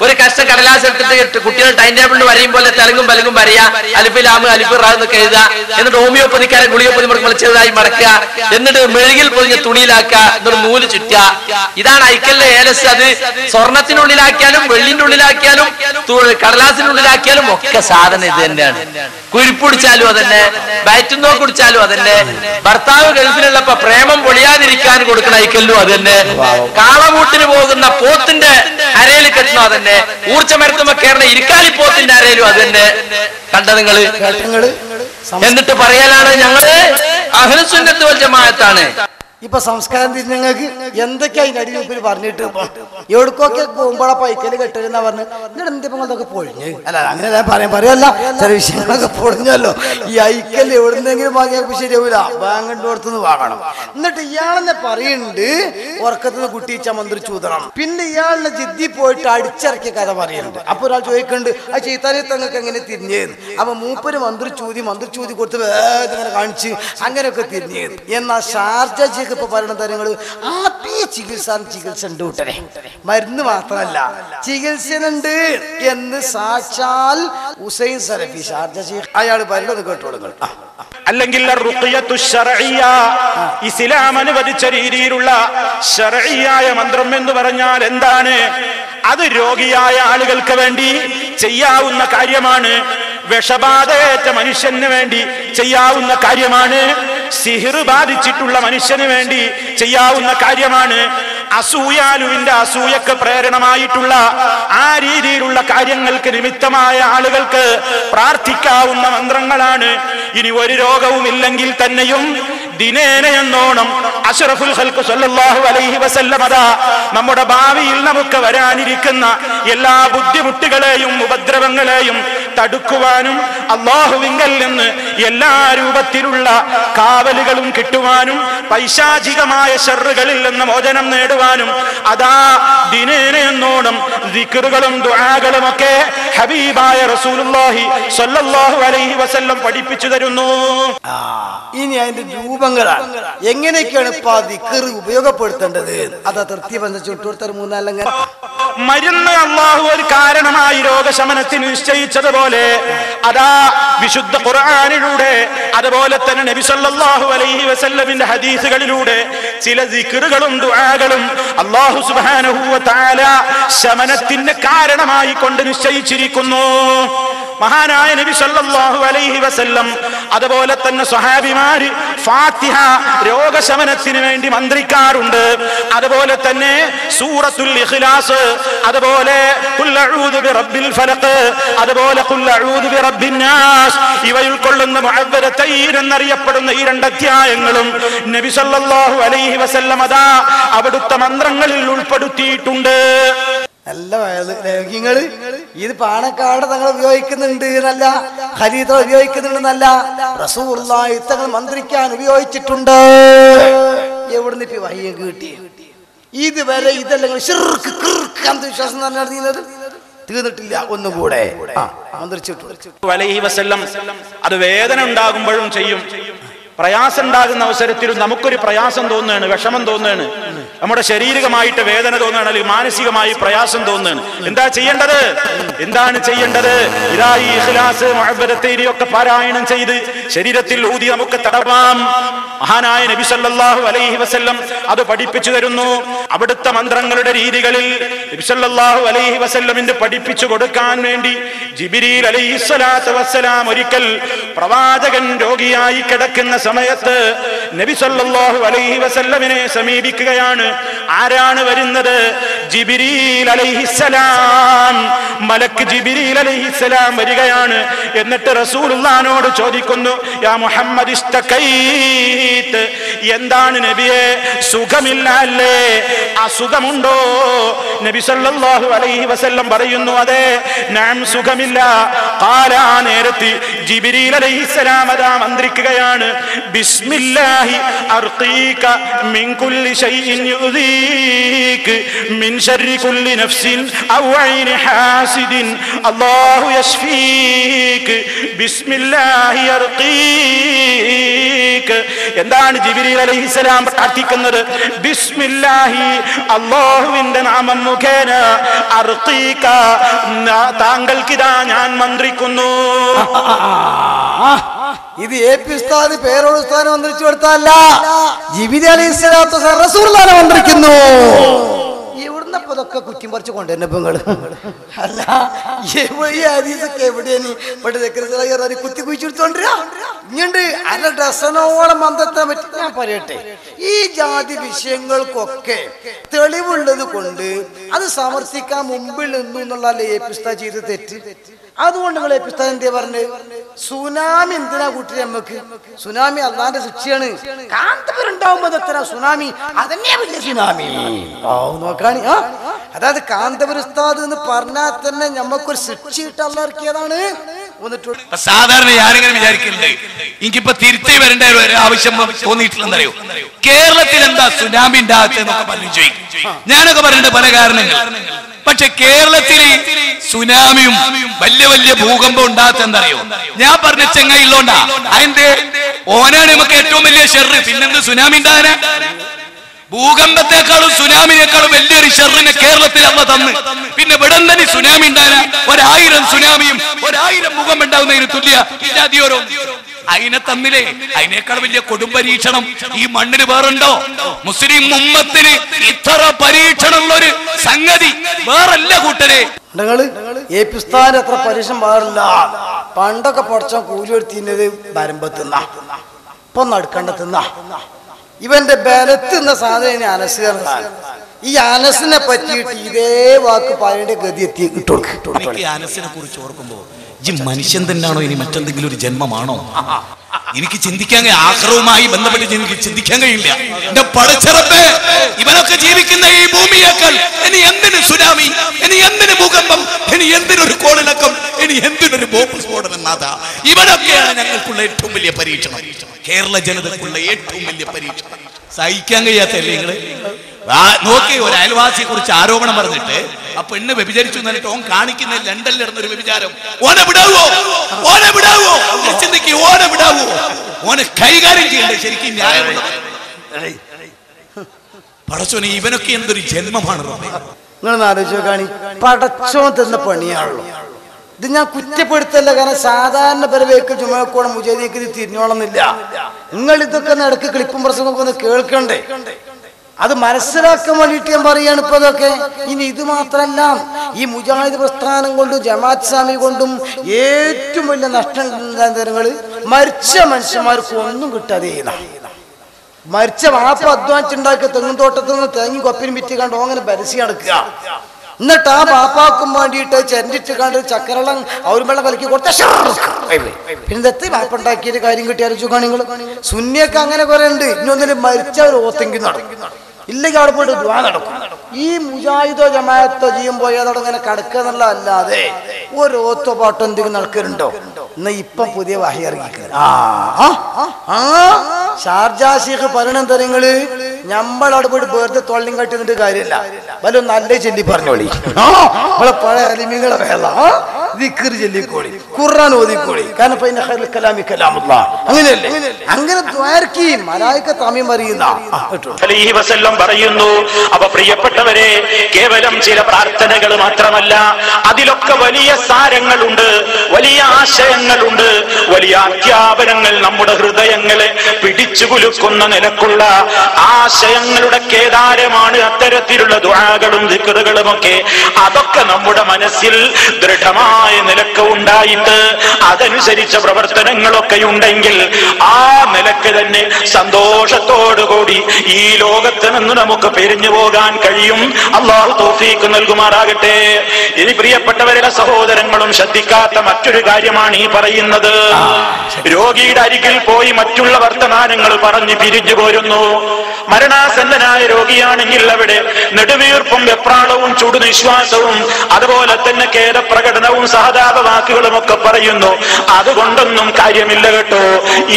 ഒരു കഷ്ട കടലാസ് എടുത്തിട്ട് കുട്ടികൾ ടൈം ടേബിളിൽ വരയും പോലെ തെലുങ്കും പലുങ്കും വരയാ, അലിഫിലാമ് അലിഫിറാ എന്നൊക്കെ എഴുതുക. എന്നിട്ട് ഹോമിയോപ്പതിക്കാരെ ഗുളികപ്പൊതി മുളച്ചതായി മടക്കുക, എന്നിട്ട് മെഴുകിൽ പൊതിഞ്ഞ് തുണിയിലാക്കുക, എന്നിട്ട് നൂല് ചുറ്റുക. ഇതാണ് ഐക്കല്ല് ഏലസ്. അത് സ്വർണത്തിനുള്ളിലാക്കിയാലും വെള്ളിന്റെ ഉള്ളിലാക്കിയാലും കടലാസിനുള്ളിലാക്കിയാലും ഒക്കെ സാധനം ഇത് തന്നെയാണ്. കുരിപ്പിടിച്ചാലും അതന്നെ, വയറ്റുന്നോ കുടിച്ചാലും അതന്നെ, ഭർത്താവ് ഗൾഫിലുള്ളപ്പോ പ്രേമം പൊളിയാതിരിക്കാൻ കൊടുക്കുന്ന ഐക്കല്ലും അതന്നെ, കാളമൂട്ടിന് പോകുന്ന പോത്തിന്റെ അരയിൽ കെട്ടണോ അതന്നെ, ഊർച്ചമരത്തുമ്പോ കയറുന്ന ഇരിക്കാലി പോത്തിന്റെ അരയിലും അതന്നെ. കണ്ട നിങ്ങള്? എന്നിട്ട് പറയലാണ് ഞങ്ങള് അഹ്ലു സുന്നത്ത് വൽ ജമാഅത്താണ്. ഇപ്പൊ സംസ്കാരം തിരിഞ്ഞങ്ങൾക്ക് എന്തൊക്കെയാ അതിനടിയിൽ പറഞ്ഞിട്ട് എവിടേക്കൊക്കെ പോകുമ്പോഴാ പൈക്കല് കെട്ടരുന്ന പറഞ്ഞ് എന്നിട്ട് എന്തിപ്പങ്ങളൊക്കെ പൊളിഞ്ഞ് അല്ല അങ്ങനെ പറയല്ല, ചില വിഷയങ്ങളൊക്കെ പൊളിഞ്ഞല്ലോ. ഈ ഐക്കല് എവിടുന്നെങ്കിലും വാങ്ങിയപ്പോ ശരിയാവൂല, ബാങ്ക് പുറത്തുനിന്ന് വാങ്ങണം. എന്നിട്ട് ഇയാളെന്നെ പറയുന്നുണ്ട് ഉറക്കത്തുനിന്ന് കുട്ടിച്ച മന്ത്രി ചൂതണം. പിന്നെ ഇയാളിനെ ജിദ്ദി പോയിട്ട് അടിച്ചിറക്കിയ കഥ പറയുന്നുണ്ട്. അപ്പൊ ഒരാൾ ചോദിക്കുന്നുണ്ട് ആ ചീത്താലി തങ്ങൾക്ക് എങ്ങനെ തിരിഞ്ഞേന്ന്. അപ്പൊ മൂപ്പര് മന്ത്രി ചൂതി കൊടുത്ത് വേദന കാണിച്ച് അങ്ങനെയൊക്കെ തിരിഞ്ഞേന്ന്. എന്നാൽ ഷാർജ ഇപ്പൊ പറയുന്ന കാര്യങ്ങൾ ആദ്യ ചികിത്സ ഉണ്ട് കൂട്ടരെ, മരുന്ന് മാത്രമല്ല ചികിത്സയുണ്ട് എന്ന് സാക്ഷാൽ ഹുസൈൻ സലഫി ഷാർജ ശൈഖ് അയാൾ പറയുന്നത് കേട്ടോളുകൾ. അല്ലെങ്കിൽ ഇസ്ലാം അനുവദിച്ച രീതിയിലുള്ള ശർഈയായ മന്ത്രം എന്ന് പറഞ്ഞാൽ എന്താണ്? അത് രോഗിയായ ആളുകൾക്ക് വേണ്ടി ചെയ്യാവുന്ന കാര്യമാണ്. വിഷബാധയേറ്റ മനുഷ്യന് വേണ്ടി ചെയ്യാവുന്ന കാര്യമാണ്. സിഹിർ ബാധിച്ചിട്ടുള്ള മനുഷ്യന് വേണ്ടി ചെയ്യാവുന്ന കാര്യമാണ്. അസൂയാലുവിന്റെ അസൂയക്ക് പ്രേരണമായിട്ടുള്ള ആ രീതിയിലുള്ള കാര്യങ്ങൾക്ക് നിമിത്തമായ ആളുകൾക്ക് പ്രാർത്ഥിക്കാവുന്ന മന്ത്രങ്ങളാണ്. ഇനി ഒരു രോഗവും ഇല്ലെങ്കിൽ തന്നെയും ദിനേന എന്നോണം അഷ്റഫുൽ ഖൽഖ് സല്ലല്ലാഹു അലൈഹി വസല്ലം അതാ നമ്മുടെ ഭാവിയിൽ നമുക്ക് വരാനിരിക്കുന്ന എല്ലാ ബുദ്ധിമുട്ടുകളെയും ഉപദ്രവങ്ങളെയും തടുക്കുവാനും അല്ലാഹുവിങ്കൽ നിന്ന് എല്ലാ രൂപത്തിലുള്ള കാവലുകളും കിട്ടുവാനും പൈശാചികമായ ശർറുകളിൽ നിന്ന് മോചനം നേടുവാനും അതാ ദിനേന എന്നോണം ദിക്റുകളും ദുആകളും ഒക്കെ ഹബീബായ റസൂലുള്ളാഹി സ്വല്ലല്ലാഹു അലൈഹി വസല്ലം പഠിപ്പിച്ചു തരുന്നു. ഇനി അതിന്റെ രൂപങ്ങളാണ് എങ്ങനെയൊക്കെയാണ് ഇപ്പൊ ആ ദിക്ർ ഉപയോഗപ്പെടുത്തേണ്ടത്. അത് തൃപ്തി ബന്ധിച്ചിട്ട് മൂന്നാലങ്ങൾ മരുന്ന് അള്ളാഹു ഒരു കാരണമായി രോഗശമനത്തിന് നിശ്ചയിച്ചതുപോലെ അതാ വിശുദ്ധ ഖുർആനിലൂടെ അതുപോലെ തന്നെ നബി സല്ലല്ലാഹു അലൈഹി വസല്ലമിന്റെ ഹദീസുകളിലൂടെ ചില ദിക്റുകളും ദുആകളും അല്ലാഹു സുബ്ഹാനഹു വ തആല ശമനത്തിന് കാരണമായി കൊണ്ട് നിശ്ചയിച്ചിരിക്കുന്നു. മഹാനായ നബി സല്ലല്ലാഹു അലൈഹി വസല്ലം അതുപോലെ തന്നെ സ്വഹാബിമാര് ഫാത്തിഹ രോഗശമനത്തിന് വേണ്ടി മന്ത്രിക്കാറുണ്ട്. അതുപോലെ തന്നെ സൂറത്തുൽ ഇഖ്ലാസ്, അതുപോലെ ഖുൽ അഊദു ബിറബ്ബിൽ ഫലഖ്, അതുപോലെ ഖുൽ അഊദു ബിറബ്ബിൻ നാസ്, ഇവ ഉൾക്കൊള്ളുന്ന മുഅവ്വദതൈൻ എന്നറിയപ്പെടുന്ന ഈ രണ്ട് അധ്യായങ്ങളും നബി സല്ലല്ലാഹു അലൈഹി വസല്ലം അതാ അവിടുത്തെ മന്ത്രങ്ങളിൽ ഉൾപ്പെടുത്തിയിട്ടുണ്ട്. നല്ല ലേഖ്യങ്ങള് ഇത് പാണക്കാട് തങ്ങൾ ഉപയോഗിക്കുന്നുണ്ട് എന്നല്ല, ഖലീദ ഉപയോഗിക്കുന്നുണ്ടെന്നല്ല, റസൂലുള്ളാഹി തങ്ങൾ മന്ത്രിക്കാൻ ഉപയോഗിച്ചിട്ടുണ്ട്. എവിടുന്ന് ഇപ്പൊ വഹി കിട്ടി? ഇതുവരെ ഇതെല്ലാം ശിർക്ക് കിർക്ക് അന്ധവിശ്വാസം നടന്നത് തീർന്നിട്ടില്ല. ഒന്നുകൂടെ മന്ത്രിച്ചിട്ടുണ്ട് അലൈഹി വസല്ലം. അത് വേദന ഉണ്ടാകുമ്പോഴും ചെയ്യും. പ്രയാസം ഉണ്ടാകുന്ന അവസരത്തിലും നമുക്കൊരു പ്രയാസം തോന്നുകയാണ്, വിഷമം തോന്നുകയാണ്, നമ്മുടെ ശാരീരികമായിട്ട് വേദന തോന്നുകയാണ്, അല്ലെങ്കിൽ മാനസികമായി പ്രയാസം തോന്നുകയാണ്. എന്താ ചെയ്യേണ്ടത്? എന്താണ് ചെയ്യേണ്ടത്? ഇതാ ഈ ഇഖ്ലാസ് മുഅവ്വദതൈനി ഒക്കെ പാരായണം ചെയ്ത് ശരീരത്തിൽ ഊതി നമുക്ക് തടവാം. മഹാനായ നബി സല്ലല്ലാഹു അലൈഹി വസല്ലം അത് പഠിപ്പിച്ചു തരുന്നു. അവിടുത്തെ മന്ത്രങ്ങളുടെ രീതികളിൽ നബി സല്ലല്ലാഹു അലൈഹി വസല്ലമിന് പഠിപ്പിച്ചു കൊടുക്കാൻ വേണ്ടി ജിബ്രീൽ അലൈഹിസ്സലാത്തു വസ്സലാം ഒരിക്കൽ പ്രവാചകൻ രോഗിയായി കിടക്കുന്ന സമയത്ത് നബി സല്ലല്ലാഹു അലൈഹി വസല്ലമിനെ സമീപിക്കുകയാണ്. ആരാണ് വരുന്നത്? ജിബ്രീൽ അലൈഹിസ്സലാം, മലക്ക് ജിബ്രീൽ അലൈഹിസ്സലാം വരികയാണ്. എന്നിട്ട് റസൂലുള്ളാഹിനോട് ചോദിക്കുന്നു, യാ മുഹമ്മദ് ഇസ്തകൈത്, എന്താണ് നബിയെ സുഖമില്ല അല്ലേ, അസുഖമുണ്ടോ? നബി സല്ലല്ലാഹു അലൈഹി വസല്ലം പറയുന്നു, അതെ ഞാൻ സുഖമില്ല. ഖാല, നേരത്തെ ജിബ്രീൽ അലൈഹിസ്സലാം അതാ മന്ത്രിക്കുകയാണ്, ബിസ്മില്ലാഹി അർഖീക മിൻ കുല്ലി ശൈഇൻ യുദീക മിൻ ശർരി കുല്ലി നഫ്സിൻ ഔ ഐനി ഹാസിദിൻ അല്ലാഹു യശ്ഫീക ബിസ്മില്ലാഹി അർഖീക. എന്താണ് ജിബ്രീൽ അലൈഹിസ്സലാം പ്രാർത്ഥിക്കുന്നത്? ബിസ്മില്ലാഹി അല്ലാഹുവിന്റെ നാമം മുഖേന അർഖീക, താങ്കൾക്കിതാ ഞാൻ മന്ത്രിക്കുന്നു. ഇത് AP ഉസ്താദ് പേരോട് ഉസ്താദിനെ മന്ത്രിച്ചു കൊടുത്തല്ല, ജിബിലി അലൈഹി സ്വലാത്തു വസ്സലാം റസൂലുള്ളാഹിനെ മന്ത്രിക്കുന്നു. ഇവിടുന്ന് ഇപ്പൊ ഇതൊക്കെ കുറ്റി പറിച്ച് കൊണ്ടുവരുന്ന പെങ്ങള് അല്ല, എവിടെയാണ് കുത്തി കുഴിച്ചെടുത്തോണ്ടിരാ ഇങ്ങണ്ട് അര ഡസനോളം മന്ത്രത്തെ പറ്റി ഞാൻ പറയട്ടെ. ഈ ജാതി വിഷയങ്ങൾക്കൊക്കെ തെളിവുള്ളത് കൊണ്ട് അത് സമർത്ഥിക്കാൻ മുമ്പിൽ നിന്നു എന്നുള്ളതല്ലേ AP ഉസ്താദ് ചെയ്ത് തെറ്റ്. അതുകൊണ്ട് നിങ്ങൾ AP ഉസ്താദ് എന്താ പറഞ്ഞത്? സുനാമി എന്തിനാ കൂട്ടി നമ്മക്ക്? സുനാമി അള്ളാന്റെ ശിക്ഷയാണ്. കാന്തപുരുണ്ടാവുമ്പോ എത്ര സുനാമി, അതന്നെ വലിയ സുനാമി. നോക്കാണി അതായത് കാന്തപുര ഉസ്താദ് എന്ന് പറഞ്ഞാൽ തന്നെ ഞമ്മക്കൊരു ശിക്ഷ ഇട്ട് അള്ളാർക്കിയതാണ്. സാധാരണ ഞാനിങ്ങനെ വിചാരിക്കുന്നുണ്ട്, എനിക്കിപ്പോ തിരുത്തി വരേണ്ട ഒരു ആവശ്യം തോന്നിയിട്ടുണ്ടെന്നറിയോ? കേരളത്തിൽ എന്താ സുനാമി ഉണ്ടാകത്തെന്നൊക്കെ പറഞ്ഞു ചോദിക്കും. ഞാനൊക്കെ പറഞ്ഞിട്ട് പല കാരണങ്ങൾ. പക്ഷെ കേരളത്തിൽ സുനാമിയും വലിയ വലിയ ഭൂകമ്പം ഉണ്ടാകത്ത എന്തറിയോ? ഞാൻ പറഞ്ഞ ചെങ്ങയില്ലോണ്ടാ. അതിന്റെ ഓനാണ് നമുക്ക് ഏറ്റവും വലിയ ഷെറ്. പിന്നെന്ത് സുനാമി ഉണ്ടാകാനാ? ഭൂകമ്പത്തെക്കാളും സുനാമിനേക്കാളും വലിയൊരു ഷെറിനെ കേരളത്തിൽ അമ്മ തന്ന് പിന്നെ ഇവിടെ തന്നെ സുനാമി ഉണ്ടാകാനാ? 1000 സുനാമിയും 1000 ഭൂകമ്പം ഉണ്ടാകുന്നതിന് തുല്യ ഇല്ലാതിയോരോ അതിനെ തന്നില്ലേ? അതിനേക്കാൾ വലിയ കൊടും പരീക്ഷണം ഈ മണ്ണിന് വേറുണ്ടോ? മുസ്ലിം ഉമ്മത്തിന് ഇത്ര പരീക്ഷണമുള്ളൊരു സംഗതി വേറല്ല കൂട്ടരെ. AP ഉസ്താദിന് എത്ര പരീക്ഷണം പാടില്ല. പണ്ടൊക്കെ പഠിച്ച കൂലി എടുത്തിന്നത് വരമ്പത്തുന്ന, ഇപ്പൊ നടുക്കണ്ടത്തുന്ന. ഇവന്റെ ബലത്തുന്ന സാധനം അനസ്. ഈ അനസിനെ പറ്റിയിട്ട് ഇതേ വാക്ക് പറയേണ്ട ഗതി എത്തി ഇട്ടു. അനസിനെ കുറിച്ച് ഓർക്കുമ്പോ മനുഷ്യൻ തന്നെയാണോ ഇനി മറ്റെന്തെങ്കിലും ഒരു ജന്മമാണോ? എനിക്ക് ചിന്തിക്കാൻ, ആക്രവുമായി ബന്ധപ്പെട്ട് എനിക്ക് ചിന്തിക്കാൻ കഴിയില്ല. എന്റെ പടച്ചറപ്പേ, ഇവനൊക്കെ ജീവിക്കുന്ന ഈ ഭൂമിയേക്കാൾ ഇനി എന്തിനു സുനാമി, ഇനി എന്തിനു ഭൂകമ്പം, ഇനി എന്തിനൊരു കോളിളക്കം, ഇനി എന്തിനൊരു ബോംബ് സ്ഫോടനം? നാഥ, ഇവനൊക്കെയാണ് ഞങ്ങൾക്കുള്ള ഏറ്റവും വലിയ പരീക്ഷണം. കേരള ജനതക്കുള്ള ഏറ്റവും വലിയ പരീക്ഷണം. സഹിക്കാൻ കഴിയാത്തല്ലേ നിങ്ങള്? നോക്കി, ഒരു അയൽവാസിയെ കുറിച്ച് ആരോപണം പറഞ്ഞിട്ട് ആ പെണ്ണ് വ്യഭിചരിച്ചു എന്നിട്ട് ഓൻ കാണിക്കുന്ന ലണ്ടനിൽ നടന്നൊരു വ്യഭിചാരം. ഓനെ വിടാവോ? ഓനെ വിടാവോ? ചിന്തിക്ക്, ഓനെ വിടാവോ? ഓനെ കൈകാര്യം ചെയ്യണ്ടേ ശരിക്കും ന്യായമുള്ള? പടച്ചോനെ, ഇവനൊക്കെ എന്തൊരു ജന്മമാണ്. നിങ്ങളൊന്ന് ആലോചിച്ച് നോക്കാണി, പടച്ചോ തന്ന പണിയാണല്ലോ ഇത്. ഞാൻ കുറ്റപ്പെടുത്തല്ല, കാരണം സാധാരണ പരവേക്ക് ചുമക്കോണം മുജാദിക്ക് ഇത് തിരിഞ്ഞോളന്നില്ല. നിങ്ങൾ ഇതൊക്കെ നടക്ക് ക്ലിപ്പും പ്രസംഗമൊക്കെ ഒന്ന് കേൾക്കണ്ടേ? അത് മനസ്സിലാക്കാൻ വേണ്ടിയിട്ട് ഞാൻ പറയാണ് ഇപ്പൊ ഇതൊക്കെ. ഇനി ഇത് മാത്രല്ല, ഈ മുജാഹിദ് പ്രസ്ഥാനം കൊണ്ടും ജമാഅത്ത് ഇസ്ലാമി കൊണ്ടും ഏറ്റവും വലിയ നഷ്ടം നിങ്ങൾ മരിച്ച മനുഷ്യന്മാർക്ക് ഒന്നും കിട്ടാതെ മരിച്ച വാപ്പ അധ്വാനിച്ചുണ്ടാക്കിയ തെങ്ങും തോട്ടത്തിൽ നിന്ന് തേങ്ങി കൊപ്പിനും വിറ്റ് കണ്ടോ അങ്ങനെ ബരസി നടക്കുക. എന്നിട്ട് ആ ബാപ്പാക്കും വേണ്ടിയിട്ട് ചെരണ്ടിട്ട് കണ്ട് ചക്കരളം അവരും വെള്ളം കലക്കി കൊടുത്ത പിന്നെ എത്തി ബാപ്പ ഉണ്ടാക്കിയൊരു കാര്യം കിട്ടിയ ആലോചിച്ചു. നിങ്ങൾ സുന്നിയൊക്കെ അങ്ങനെ കുറെ ഉണ്ട്. ഇന്നൊന്നിലും മരിച്ചവർ ഓത്തെങ്കിൽ നടക്കും, ഇല്ലെങ്കിൽ അവിടെ പോയിട്ട് ദുആ നടക്കും. ഈ മുജാഹിദോ ജമാഅത്തോ ചെയ്യുമ്പോൾ ഏതോടെ ഇങ്ങനെ കടക്കുക എന്നുള്ള അല്ലാതെ ഒരു ഓത്തോ പാട്ടോ എന്തെങ്കിലും നടക്കലുണ്ടോ? എന്നാ ഇപ്പം പുതിയ വഹി ഇറങ്ങിക്കുക. ഷാർജ ശൈഖ് പറയണം തരങ്ങള് ഞമ്മളവിടെ പോയിട്ട് വെറുതെ തൊള്ളിയും കട്ടിന്നിട്ട് കാര്യമില്ല. വല്ല നല്ല ചൊല്ലി പറഞ്ഞോളി, നമ്മളെ പഴയ അലിമികളെ വേള ദിക്റ് ചൊല്ലിക്കോളി, ഖുർആൻ ഓതിക്കോളി. കാരണം അങ്ങനെയല്ലേ? അങ്ങനെ ദ്വാരക്കി മലായിക തമീം അറിയുന്ന പറയുന്നു. അപ്പൊ പ്രിയപ്പെട്ടവരെ, കേവലം ചില പ്രാർത്ഥനകൾ മാത്രമല്ല, അതിലൊക്കെ വലിയ സാരങ്ങളുണ്ട്, വലിയ ആശയങ്ങളുണ്ട്, വലിയ അധ്യാപനങ്ങൾ നമ്മുടെ ഹൃദയങ്ങളെ പിടിച്ചു കുലുക്കുന്ന നിലക്കുള്ള ആശയങ്ങളുടെ കേദാരമാണ് അത്തരത്തിലുള്ള ദുആകളും ദിക്റുകളും ഒക്കെ. അതൊക്കെ നമ്മുടെ മനസ്സിൽ ദൃഢമായ നിലക്ക് ഉണ്ടായിട്ട് അതനുസരിച്ച പ്രവർത്തനങ്ങളൊക്കെ ഉണ്ടെങ്കിൽ ആ നിലക്ക് തന്നെ സന്തോഷത്തോടുകൂടി ഈ ലോകത്ത് നിന്ന് നമുക്ക് പിരിഞ്ഞു പോകാൻ കഴിയും. അല്ലാഹു തൗഫീഖ് നൽകുമാറാകട്ടെ. ഇനി പ്രിയപ്പെട്ടവരുടെ സഹോദരങ്ങളും ശ്രദ്ധിക്കാത്ത മറ്റൊരു കാര്യമാണ് ഈ പറയുന്നത്. രോഗിയുടെ അരികിൽ പോയി മറ്റുള്ള വർത്തമാനങ്ങൾ പറഞ്ഞ് പിരിഞ്ഞു പോരുന്നു. മരണാസന്നനായ രോഗിയാണെങ്കിൽ അവിടെ നെടുവീർപ്പും വെപ്രാളവും ചുടുനിശ്വാസവും അതുപോലെ തന്നെ ഖേദപ്രകടനവും സഹതാപ വാക്കുകളും ഒക്കെ പറയുന്നു. അതുകൊണ്ടൊന്നും കാര്യമില്ല കേട്ടോ.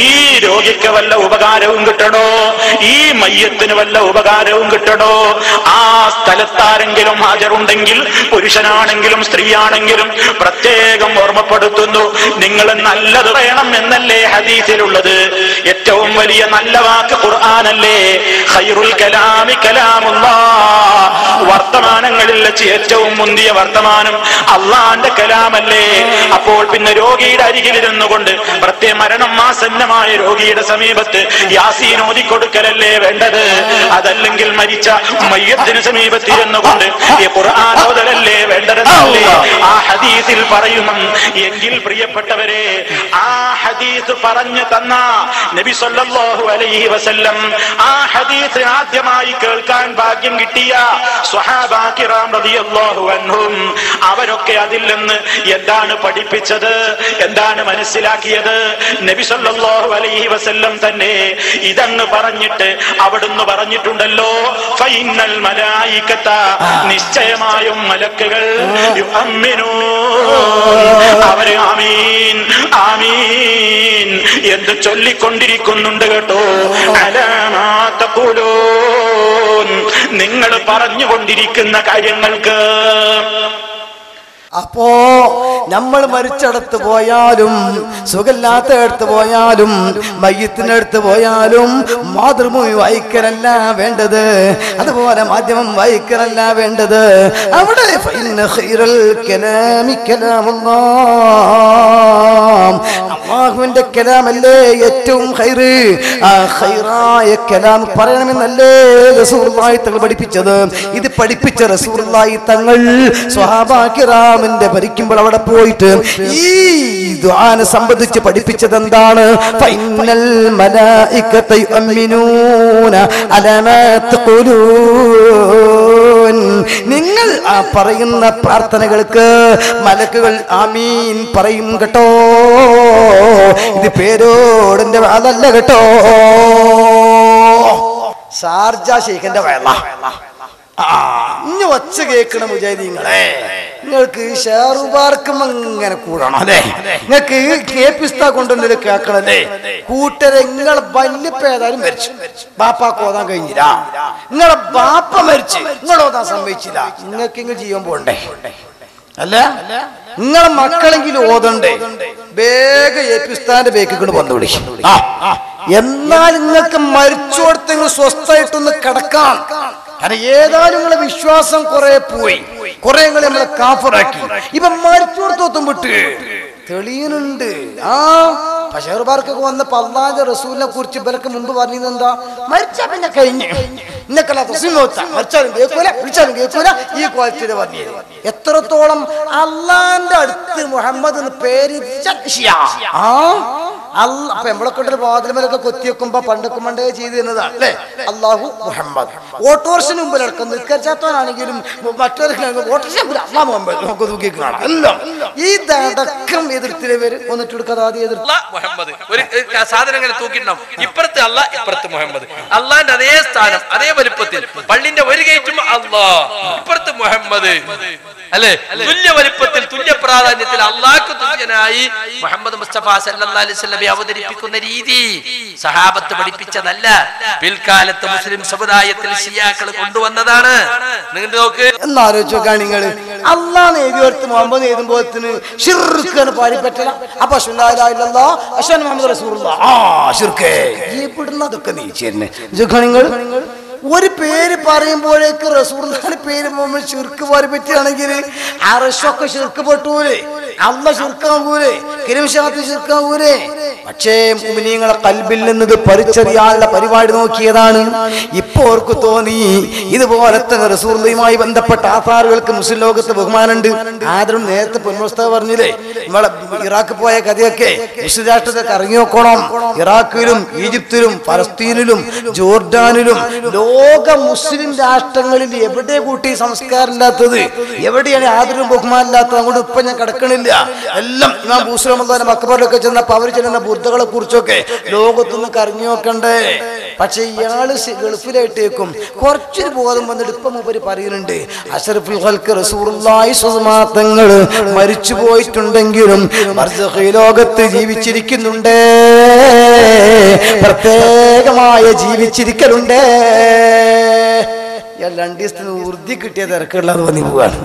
ഈ രോഗിക്ക് വല്ല ഉപകാരവും കിട്ടണോ, ഈ മയ്യത്തിന് വല്ല ഉപകാരവും കിട്ടണോ, ആ സ്ഥലത്താരെങ്കിലും ഹാജരുണ്ടെങ്കിൽ പുരുഷനാണെങ്കിലും സ്ത്രീയാണെങ്കിലും പ്രത്യേകം ഓർമ്മപ്പെടുത്തുന്നു, നിങ്ങൾ നല്ലത് വേണം എന്നല്ലേ ഹദീസിലുള്ളത്. ഏറ്റവും വലിയ നല്ല വാക്ക് ഖുർആനല്ലേ. ഖൈറുൽ കലാമി കലാമുല്ലാഹ്. വർത്തമാനങ്ങളിൽ വെച്ച് ഏറ്റവും മുന്തിയ വർത്തമാനം അള്ളാന്റെ കലാമല്ലേ. അപ്പോൾ പിന്നെ രോഗിയുടെ അരികിലിരുന്നു കൊണ്ട് മരണം ആസന്നമായ രോഗിയുടെ സമീപത്ത് യാസീൻ ഓതിക്കൊടുക്കലല്ലേ വേണ്ടത്. അതല്ലെങ്കിൽ മരിച്ച മയ്യത്തിന് സമീപത്തിരുന്നു കൊണ്ട് ഈ ഖുർആൻ ഓതലല്ലേ വേണ്ടതെന്നല്ലേ ആ ഹദീസിൽ പറയുന്നു. എങ്കിൽ പ്രിയപ്പെട്ടവരെ, ആ ഹദീസ് പറഞ്ഞു തന്ന നബി സല്ലല്ലാഹു അലൈഹി വസല്ലം, ആ ഹദീസ് ആദ്യമായി കേൾക്കാൻ ഭാഗ്യം കിട്ടിയ സ്വഹാബാ കിറാം റളിയല്ലാഹു അൻഹും, അവരൊക്കെ അതിൽ നിന്ന് എന്താണ് പഠിപ്പിച്ചത്, എന്താണ് മനസ്സിലാക്കിയത്? നബി സല്ലല്ലാഹു അലൈഹി വസല്ലം തന്നെ ഇതങ്ങ് പറഞ്ഞിട്ട് അവിടുന്ന് പറഞ്ഞിട്ടുണ്ടല്ലോ, ഫഇന്നൽ മലായികത, നിശ്ചയമായും മലക്കുകൾ അവര് ആമീൻ ആമീൻ എന്ന് ചൊല്ലിക്കൊണ്ടിരിക്കുന്നുണ്ട് കേട്ടോ. അലാമാ തഖൂലൂൻ, നിങ്ങൾ പറഞ്ഞുകൊണ്ടിരിക്കുന്ന കാര്യങ്ങൾക്ക്. അപ്പോ നമ്മൾ മരിച്ചടത്ത് പോയാലും സുഖമില്ലാത്തടത്ത് പോയാലും മയ്യത്തിനടുത്ത് പോയാലും മാതൃഭൂമി വായിക്കലല്ല വേണ്ടത്, അതുപോലെ മാധ്യമം വായിക്കലല്ല വേണ്ടത്. അവിടെ അല്ലാഹുവിന്റെ കലാമല്ലേ ഏറ്റവും ഖൈറ്. ആ ഖൈറായ കലാം പറയണമെന്നല്ലേ റസൂലുള്ളാഹി തങ്ങൾ പഠിപ്പിച്ചത്. ഇത് പഠിപ്പിച്ച റസൂലുള്ളാഹി തങ്ങൾ സ്വഹാബാ കിറാമിന്റെ ഭരിക്കുമ്പോൾ അവിടെ പോയിട്ട് ഈ ദുആനെ സംബന്ധിച്ച് പഠിപ്പിച്ചത് എന്താണ്? ഫഇന്നൽ മലായികത യുഅമ്മിനൂന അലാ മാ തഖൂലൂൻ, നിങ്ങൾ ആ പറയുന്ന പ്രാർത്ഥനകൾക്ക് മലക്കുകൾ ആമീൻ പറയും കേട്ടോ. ഇത് പേരോടിന്റെ വാദല്ല കേട്ടോ, ഷാർജ ശൈഖിന്റെ വയല. ഇനി ഒച്ച കേൾക്കണ മുജാഹിദീങ്ങളെ, നിങ്ങൾക്ക് ഷെയറുപാർക്കും അങ്ങനെ കൂടണം അല്ലേ? നിങ്ങൾക്ക് കേപ്പിസ്ത കൊണ്ടുവന്നത് കേൾക്കണല്ലേ? കൂട്ടരെ നിങ്ങളെ വല്യപ്പ ഏതായാലും മരിച്ചു, ബാപ്പാക്ക് ഓതാൻ കഴിഞ്ഞില്ല. നിങ്ങളെ ബാപ്പ മരിച്ച് നിങ്ങൾ ഓതാൻ സമ്മതിച്ചില്ല, നിങ്ങൾക്ക് ഇങ്ങനെ ജീവൻ പോണ്ടേ? അല്ല, നിങ്ങളെ മക്കളെങ്കിലും ഓതണ്ടേ? വേഗം ഏപ്പിസ്ഥാന്റെ ബേക്കുകൾ വന്നു വിളിക്കും. എന്നാൽ നിങ്ങൾക്ക് മരിച്ചു കൊടുത്ത് നിങ്ങൾ സ്വസ്ഥമായിട്ടൊന്ന് കിടക്കാം. കാരണം ഏതായാലും നിങ്ങളെ വിശ്വാസം കുറെ പോയി, കുറെ നമ്മളെ കാഫറാക്കി. ഇപ്പൊ മരിച്ചു കൊടുത്തൊത്തും വിട്ട് തെളിയുന്നുണ്ട്. ഷെയർബാർക്കൊക്കെ വന്നപ്പോ അല്ലാഹുവിന്റെ റസൂലിനെ കുറിച്ച് ഇവരൊക്കെ മുമ്പ് പറഞ്ഞത് എന്താ? മരിച്ചാ പിന്നെ കഴിഞ്ഞു, മരിച്ചാലും കേൾക്കൂല, വിളിച്ചാലും കേൾക്കൂല, ഈ ക്വാളിറ്റിയുടെ പറഞ്ഞത്. എത്രത്തോളം അള്ളാന്റെ അടുത്ത് മുഹമ്മദ് എന്ന് പേര് അപ്പൊ നമ്മളൊക്കെ വാതിൽമലൊക്കെ കൊത്തിവെക്കുമ്പോ പണ്ടൊക്കെ പണ്ടേ ചെയ്ത് തന്നതാണ് അല്ലേ? അള്ളാഹു മുഹമ്മദ്. ഓട്ടോറിന് മുമ്പിൽ അടക്കം നിൽക്കാത്താണെങ്കിലും മറ്റൊരു ഓട്ടോറിക്ഷ അള്ളാഹ് മുഹമ്മദ് നമുക്ക് നോക്കി കാണാം. എല്ലാം ഇതടക്കം എതിർത്തിലെ പേര് വന്നിട്ട് എടുക്കാതെ ആദ്യം എതിർത്ത് മുഹമ്മദ് ഒരു സാധനം ഇങ്ങനെ തൂക്കിയിട്ടുണ്ടാവും. ഇപ്പുറത്ത് അള്ളാഹ്, ഇപ്പുറത്ത് മുഹമ്മദ്. അള്ളാന്റെ അതേ സ്ഥാനം, അതേ വലുപ്പത്തിൽ. പള്ളിന്റെ ഒരു ഗേറ്റും അള്ളാഹ്, ഇപ്പുറത്ത് മുഹമ്മദ് അല്ലെ? തുല്യ വലുപ്പത്തിൽ, തുല്യ പ്രാധാന്യത്തിൽ അള്ളാഹ്ക്ക് തുല്യനായി മുഹമ്മദ് മുസ്തഫ സല്ലല്ലാഹു അലൈഹി വസല്ലം അവതരിപ്പിക്കുന്ന രീതി സഹാബത്ത് പഠിപ്പിച്ചതല്ല, പിൽക്കാലത്ത് മുസ്ലിം സമുദായത്തിൽ ശിയാക്കൾ കൊണ്ടുവന്നതാണ്. നിങ്ങൾ നോക്ക്, എന്നാലോചിച്ച് നോക്കാൻ നിങ്ങൾ. അള്ളാഹ് എഴുതിയെടുത്ത് മുഹമ്മദ് എഴുതുമ്പോഴത്തിന് ഷിർക്കാണ് പാടിപ്പറ്റില്ല. അപ്പൊ മുഹമ്മദ് റസൂലുള്ളാഹ് അതൊക്കെ നീച്ചെന്നെ നിങ്ങൾ. ഒരു പേര് പറയുമ്പോഴേക്ക് റസൂലുള്ളാഹിന്റെ പേര് മുഹമ്മദ് ഷിർക്ക് പാടി പറ്റുകയാണെങ്കിൽ അറശൊക്കെ ഷിർക്ക് പെട്ടൂലേ, അള്ളാഹ് ഷിർക്കാകൂലേ, കിരിംശാത്ത് ഷിർക്കാകൂലേ? പക്ഷേ മുഅ്മിനീങ്ങളെ ഖൽബിൽ നിന്നത് പരിചറിയാനുള്ള പരിപാടി നോക്കിയതാണ്. ഇപ്പൊ അവർക്ക് തോന്നി ഇതുപോലെ തന്നെ റസൂലുള്ളാഹിയുമായി ബന്ധപ്പെട്ട ആധാറുകൾക്ക് മുസ്ലിം ലോകത്ത് ബഹുമാനുണ്ട്, ആദരം. നേരത്തെ പൊന്മുസ്തഫ പറഞ്ഞില്ലേ, നമ്മളെ ഇറാഖ് പോയ കഥയൊക്കെ മുസ്ലിം രാഷ്ട്രത്തൊക്കെ ഇറങ്ങി നോക്കണം. ഇറാഖിലും ഈജിപ്തിലും ഫലസ്തീനിലും ജോർഡാനിലും ലോക മുസ്ലിം രാഷ്ട്രങ്ങളിൽ എവിടെ കൂട്ടി സംസ്കാരം ഇല്ലാത്തത്, എവിടെയാണ് ആദരവും ബഹുമാനില്ലാത്തത്? അങ്ങോട്ട് ഇപ്പൊ ഞാൻ കിടക്കണില്ല. എല്ലാം ഇമാം ബൂസർ റഹ്മത്തുള്ളാഹി മക്കബറിലൊക്കെ ചെന്നപ്പോ അവർ ചെല്ലുന്ന ബുദ്ധകളെ കുറിച്ചൊക്കെ ലോകത്തൊന്ന് കറങ്ങി നോക്കണ്ടേ? പക്ഷെ ഇയാള് ഗൾഫിലായിട്ടേക്കും കുറച്ചൊരു ബോധം വന്നിട്ട് ഇപ്പം മൂപ്പര് പറയുന്നുണ്ട് അഷ്റഫുൽ ഖൽഖ് റസൂലുള്ളാഹി സ്വല്ലല്ലാഹു അലൈഹി വസല്ലം തങ്ങൾ മരിച്ചു പോയിട്ടുണ്ടെങ്കിലും ബർസഖി ലോകത്ത് ജീവിച്ചിരിക്കുന്നുണ്ട്, പ്രത്യേകമായ ജീവിച്ചിരിക്കലുണ്ട്. രണ്ട് ദിവസത്തിന് ഊർജി കിട്ടിയ തിരക്കുള്ളത് വന്നി പോവാണ്.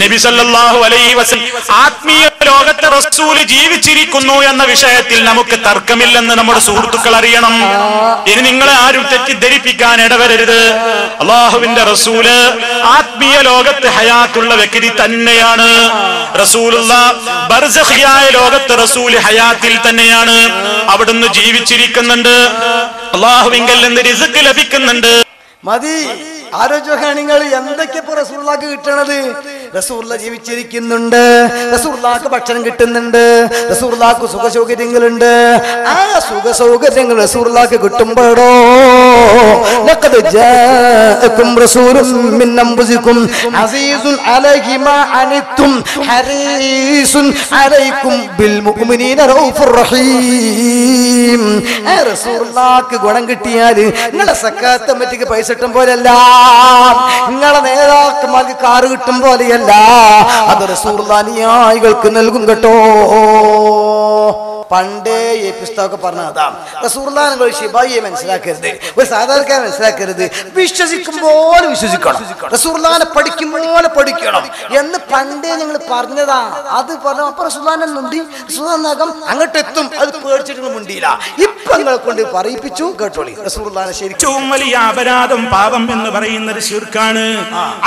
നബി സല്ലല്ലാഹു അലൈഹി വസല്ലം ആത്മീയ ലോകത്തെ റസൂല് ജീവിച്ചിരിക്കുന്നു എന്ന വിഷയത്തിൽ നമുക്ക് തർക്കമില്ലെന്ന് നമ്മുടെ സുഹൃത്തുക്കൾ അറിയണം. ഇനി നിങ്ങളെ ആരും തെറ്റിദ്ധരിപ്പിക്കാൻ ഇടവരരുത്. അള്ളാഹുവിന്റെ റസൂല് ആത്മീയ ലോകത്ത് ഹയാത്തുള്ള വ്യക്തി തന്നെയാണ്. റസൂലുള്ള ബർസഖിയായ ലോകത്ത് റസൂല് ഹയാത്തിൽ തന്നെയാണ്. അവിടുന്ന് ജീവിച്ചിരിക്കുന്നുണ്ട്, അള്ളാഹുവിങ്കൽ നിന്ന് റിസ്ക് ലഭിക്കുന്നുണ്ട്. മതി ആലോചിക്കാൻ നിങ്ങൾ എന്തൊക്കെ ഇപ്പൊ റസൂലുള്ളാഹിക്ക് കിട്ടണത്. റസൂലുള്ള ജീവിച്ചിരിക്കുന്നുണ്ട്, റസൂലുള്ളാഹിക്ക് ഭക്ഷണം കിട്ടുന്നുണ്ട്, റസൂലുള്ളാഹിക്ക് സുഖസൗകര്യങ്ങളുണ്ട്. ആ സുഖസൗകര്യങ്ങൾ റസൂലുള്ളാഹിക്ക് കിട്ടുമ്പോഴോ ലഖദ് ജാഅകും റസൂലുൻ മിൻ അൻഫുസികും അസീസുൻ അലൈഹി മാ അനിത്തും ഹരീസുൻ അലൈക്കും ബിൽ മുഅ്മിനീന റഊഫുർ റഹീം. റസൂലുള്ളാഹിക്ക് ഗുണം കിട്ടിയാൽ നിങ്ങളെ സക്കാത്ത് മറ്റിക്ക് പൈസ കിട്ടും പോലെയല്ല, നിങ്ങളെ നേതാക്കന്മാർക്ക് കാറ് കിട്ടും പോലെയല്ല, അത് റസൂലുള്ളാഹി അനുയായികൾക്ക് നൽകും കേട്ടോ. പണ്ടേ ഈ പുസ്തകമൊക്കെ പറഞ്ഞതാ. റസൂലുള്ളാഹി നിങ്ങൾ ശിബായിയെ മനസ്സിലാക്കരുത്, ഒരു സാധാരണക്കാരെ മനസ്സിലാക്കരുത്. വിശ്വസിക്കും പോലെ വിശ്വസിക്കണം, റസൂലുള്ളാഹിനെ പഠിക്കും പോലെ പഠിക്കണം എന്ന് പണ്ടേ നിങ്ങൾ പറഞ്ഞതാ. അത് പറഞ്ഞു അപ്പൊ റസൂലുള്ളാഹിനുണ്ട്, റസൂലുള്ളാഹിനകം അങ്ങോട്ട് എത്തും, അത് പേടിച്ചിട്ട് മുണ്ടിയില്ല. ഇപ്പൊ നിങ്ങളെ കൊണ്ട് പറയിപ്പിച്ചു കേട്ടോളി. റസൂലുള്ളാഹിനെ ശരിക്കും വലിയ അപരാധം പാപം എന്ന് പറയുന്നത് ശിർക്കാണ്.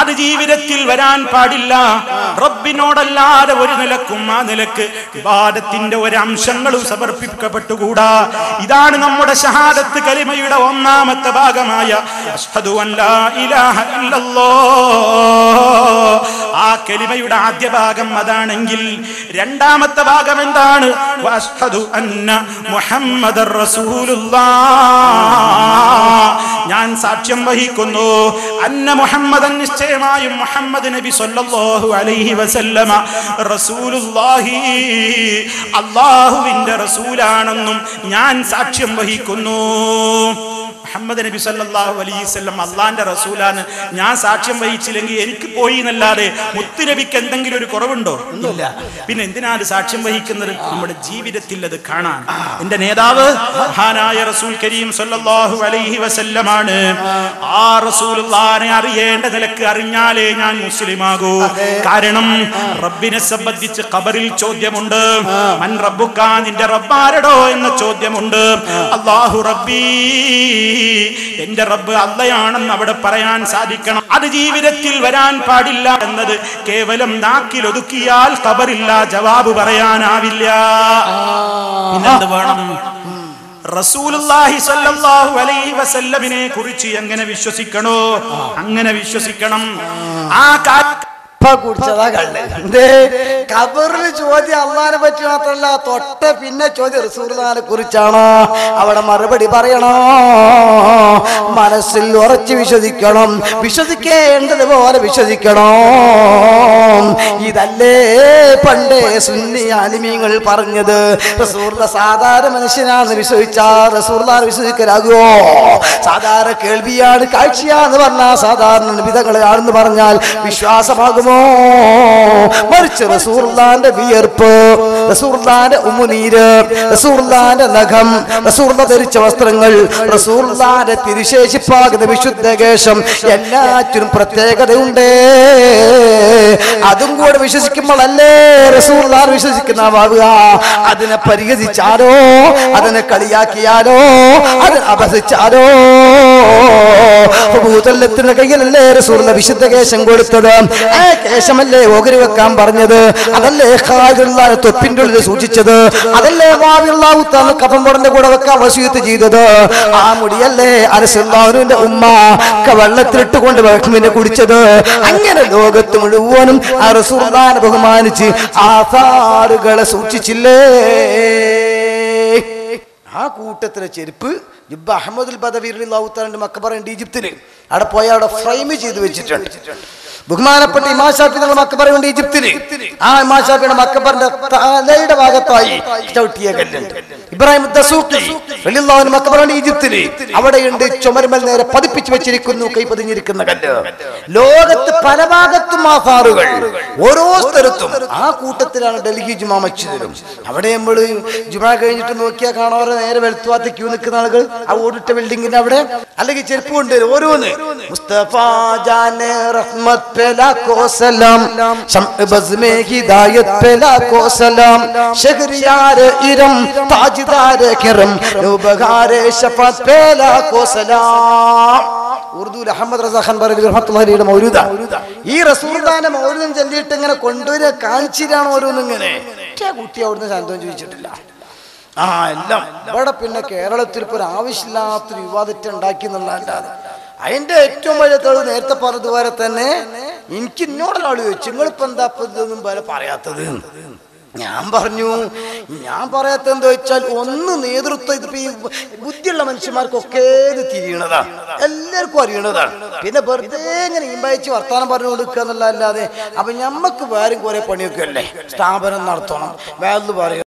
അത് ജീവിതത്തിൽ വരാൻ പാടില്ല. റബ്ബിനോടല്ലാതെ ഒരു നിലക്കും ആ നിലക്ക് ഇബാദത്തിന്റെ ഒരു അംശങ്ങളും സമർപ്പിക്കപ്പെട്ടുകൂടാ. ഇതാണ് നമ്മുടെ ഷഹാദത്ത് കലിമയുടെ ഒന്നാമത്തെ ഭാഗമായ അഷ്ഹദു അൻ ലാ ഇലാഹ ഇല്ലല്ലാഹ്. ആ കലിമയുടെ ആദ്യ ഭാഗം അതാണെങ്കിൽ രണ്ടാമത്തെ ഭാഗം എന്താണ്? വഅഷ്ഹദു അന്ന മുഹമ്മദർ റസൂലുള്ളാഹ്. ഞാൻ സാക്ഷ്യം വഹിക്കുന്നു അന്ന മുഹമ്മദൻ, നിശ്ചയമായും മുഹമ്മദ് നബി സല്ലല്ലാഹു അലൈഹി വസല്ലമ റസൂലുള്ളാഹി, അല്ലാഹുവിന്റെ റസൂലാണെന്നും ഞാൻ സാക്ഷ്യം വഹിക്കുന്നു. മുഹമ്മദ് നബി സല്ലല്ലാഹു അലൈഹി വസല്ലം അള്ളാന്റെ റസൂലാണ് ഞാൻ സാക്ഷ്യം വഹിച്ചില്ലെങ്കിൽ എനിക്ക് പോയി എന്നല്ലാതെ മുത്തുനബിക്ക് എന്തെങ്കിലും ഒരു കുറവുണ്ടോ? ഇല്ല. പിന്നെ എന്തിനാണ് സാക്ഷ്യം വഹിക്കുന്നത്? നമ്മുടെ ജീവിതത്തിൽ അത് കാണാൻ. എന്റെ നേതാവ് മഹാനായ റസൂൽ കരീം സല്ലല്ലാഹു അലൈഹി വസല്ലമാണ്. ആ റസൂലുള്ളാഹിനെ അറിയേണ്ട നിലക്ക് അറിഞ്ഞാലേ ഞാൻ മുസ്ലിമാകൂ. കാരണം റബ്ബിനെ സംബന്ധിച്ച് ഖബറിൽ ചോദ്യമുണ്ട്. മൻ റബ്ബുക, നിന്റെ റബ്ബാരടോ എന്ന ചോദ്യമുണ്ട്. അല്ലാഹു റബ്ബി, എന്റെ റബ്ബ് അള്ളയാണെന്ന് അവിടെ പറയാൻ സാധിക്കണം. അത് ജീവിതത്തിൽ വരാൻ പാടില്ല എന്നത് കേവലം നാക്കിൽ ഒതുക്കിയാൽ ഖബറില്ല ജവാബ് പറയാനാവില്ല. പിന്നെന്ത് വേണം? റസൂലുള്ളാഹി സ്വല്ലല്ലാഹു അലൈഹി വസല്ലമിനെ കുറിച്ച് എങ്ങനെ വിശ്വസിക്കണോ അങ്ങനെ വിശ്വസിക്കണം. ആ കുടിച്ചതാ കള്ള്. ഖബറിൽ ചോദ്യം അള്ളാഹിനെ പറ്റി മാത്രല്ല, തൊട്ട പിന്നെ ചോദ്യം റസൂലുള്ളാഹിനെ കുറിച്ചാണോ. അവിടെ മറുപടി പറയണോ, മനസ്സിൽ ഉറച്ചു വിശ്വസിക്കണം, വിശ്വസിക്കേണ്ടതുപോലെ വിശ്വസിക്കണം. ഇതല്ലേ പണ്ടേ സുന്നി ആലിമീങ്ങൾ പറഞ്ഞത്. റസൂലുള്ള സാധാരണ മനുഷ്യനാണെന്ന് വിശ്വസിച്ചാൽ റസൂലുള്ളാഹിനെ വിശ്വസിക്കലാകുമോ? സാധാരണ കേൾവിയാണ്, കാഴ്ചയാന്ന് പറഞ്ഞാൽ സാധാരണ വിധങ്ങളാണെന്ന് പറഞ്ഞാൽ വിശ്വാസമാകുമോ? മറിച്ച് റസൂലുള്ളാഹിന്റെ വിയർപ്പ്, റസൂലുള്ളാഹിന്റെ ഉമ്മുനീര്, റസൂലുള്ളാഹിന്റെ നഖം, റസൂലുള്ള ധരിച്ച വസ്ത്രങ്ങൾ, റസൂലുള്ളാഹിന്റെ തിരുശേഷിപ്പാകുന്ന വിശുദ്ധ കേശം, എല്ലാറ്റിനും പ്രത്യേകതയുണ്ട്. അതും കൂടെ വിശ്വസിക്കുമ്പോഴല്ലേ റസൂലുള്ളാഹിനെ വിശ്വസിക്കുന്നവാകുക. അതിനെ പരിഹസിച്ചാലോ, അതിനെ കളിയാക്കിയാലോ, അതിനെ അപഹസിച്ചാലോ, ഭൂതല്ലത്തിന്റെ കയ്യിലല്ലേ റസൂലുള്ള വിശുദ്ധ കേശം കൊടുത്തത്. ആ കേശമല്ലേ ഓഹരി വെക്കാൻ പറഞ്ഞത്, അതല്ലേ ഖാദിറുള്ളാഹിനെ തൊപ്പിന്റെ ഉള്ളിൽ സൂക്ഷിച്ചത്, അതല്ലേ വാവിയുള്ളാഹുത്താന്ന് കഫംപുറന്റെ കൂടെ വെക്കാൻ വസിയത്ത് ചെയ്തത്. ആ മുടിയല്ലേ അനസുല്ലാഹുവിന്റെ ഉമ്മ വെള്ളത്തിലിട്ടുകൊണ്ട് വഹ്മിനെ കുടിച്ചത്. അങ്ങനെ ലോകത്ത് മുഴുവനും ആ റസൂലുള്ളാഹിനെ ബഹുമാനിച്ച് ആസാറുകളെ സൂക്ഷിച്ചില്ലേ. ആ കൂട്ടത്തിലെ ചെരുപ്പ് ജിബ്ബ അഹമ്മദുൽ ബദവി റളിയല്ലാഹു തആല മക്കബറ ഈജിപ്തില് അവിടെ പോയ അവിടെ ഫ്രെയിം ചെയ്ത് വെച്ചിട്ടുണ്ട്. ബഹുമാനപ്പെട്ട ഇമാം ഷാഫി തങ്ങൾ മക്കബറയുണ്ട് ഈജിപ്തില്. ആ ഇമാം ഷാഫിയുടെ മക്കബറിന്റെ തലയുടെ ഭാഗത്തായി ചവിട്ടിയ കല്ലുണ്ട്. ഇബ്രാഹിം ദസൂഖി റളിയല്ലാഹു അൻഹു മക്കബറുണ്ട് ഈജിപ്തില്. അവിടെയുണ്ട് ചുമരുമൽ നേരെ പതിപ്പിച്ചു വെച്ചിരിക്കുന്നു കൈ പതിഞ്ഞിരിക്കുന്ന കല്ല്. ലോകത്ത് പല ഭാഗത്തും ആഫാറുകൾ, ഓരോ സ്ഥലത്തും. ആ കൂട്ടത്തിലാണ് ഡൽഹി ജുമാ മസ്ജിദിലും. അവിടെ നമ്മൾ ജുമാ കഴിഞ്ഞിട്ട് നോക്കിയാൽ കാണാറ് നേരെ വെളുത്തുവാത്ത ക്യൂ നിൽക്കുന്ന ആളുകൾ ആ ഓടിട്ട ബിൽഡിങ്ങിന്റെ അവിടെ. അല്ലെങ്കിൽ ചെരുപ്പ് കൊണ്ട് ഓരോന്ന് മുസ്തഫ ജാനെ റഹ്മത്ത് पे लाखों सलाम शम्अ बज़ में हिदायत पे लाखों सलाम शहरियार इरम ताजदार करम नौबहार शफात पे लाखों सलाम. ഉറുദുവിൽ അഹമ്മദ് റസാ ഖാൻ ബറലി റഹ്മത്തുള്ളാഹി അലൈഹിയുടെ മൗലൂദ. ഈ റസൂലുള്ളാഹിന്റെ മൗലൂദും ചൊല്ലിയിട്ട് ഇങ്ങനെ കൊണ്ടുവരെ കാണിച്ചിട്ടാണ് ഓരോന്നിങ്ങനെ. കുട്ടി അവിടുന്ന് ശാന്തം ചോദിച്ചിട്ടില്ല. എല്ലാം ഇവിടെ പിന്നെ കേരളത്തിൽ ഇപ്പോൾ ഒരു ആവശ്യമില്ലാത്തൊരു വിവാദത്തെ ഉണ്ടാക്കി എന്നുള്ളതല്ലാതെ അതിന്റെ ഏറ്റവും വലിയ തെളിവ് നേരത്തെ പറഞ്ഞതുപോലെ തന്നെ എനിക്ക് ഇന്നോടൊരാൾ ചോദിച്ചു, നിങ്ങളിപ്പോ എന്താ ഇതൊന്നും പോലെ പറയാത്തത്? ഞാൻ പറഞ്ഞു, ഞാൻ പറയാത്ത എന്താ വെച്ചാൽ ഒന്ന് നേതൃത്വം, ഇതിപ്പോ ഈ ബുദ്ധിയുള്ള മനുഷ്യന്മാർക്കൊക്കെ ഇത് തിരിയണതാണ്, എല്ലാവർക്കും അറിയണതാണ്. പിന്നെ വെറുതെ ഇങ്ങനെ ഈമ്പയച്ച് വർത്താനം പറഞ്ഞു കൊടുക്കുക എന്നുള്ളതല്ലാതെ അപ്പൊ ഞമ്മക്ക് വേറെ കുറെ പണിയൊക്കെ അല്ലേ, സ്ഥാപനം നടത്തണം, വേറെ പറയണം,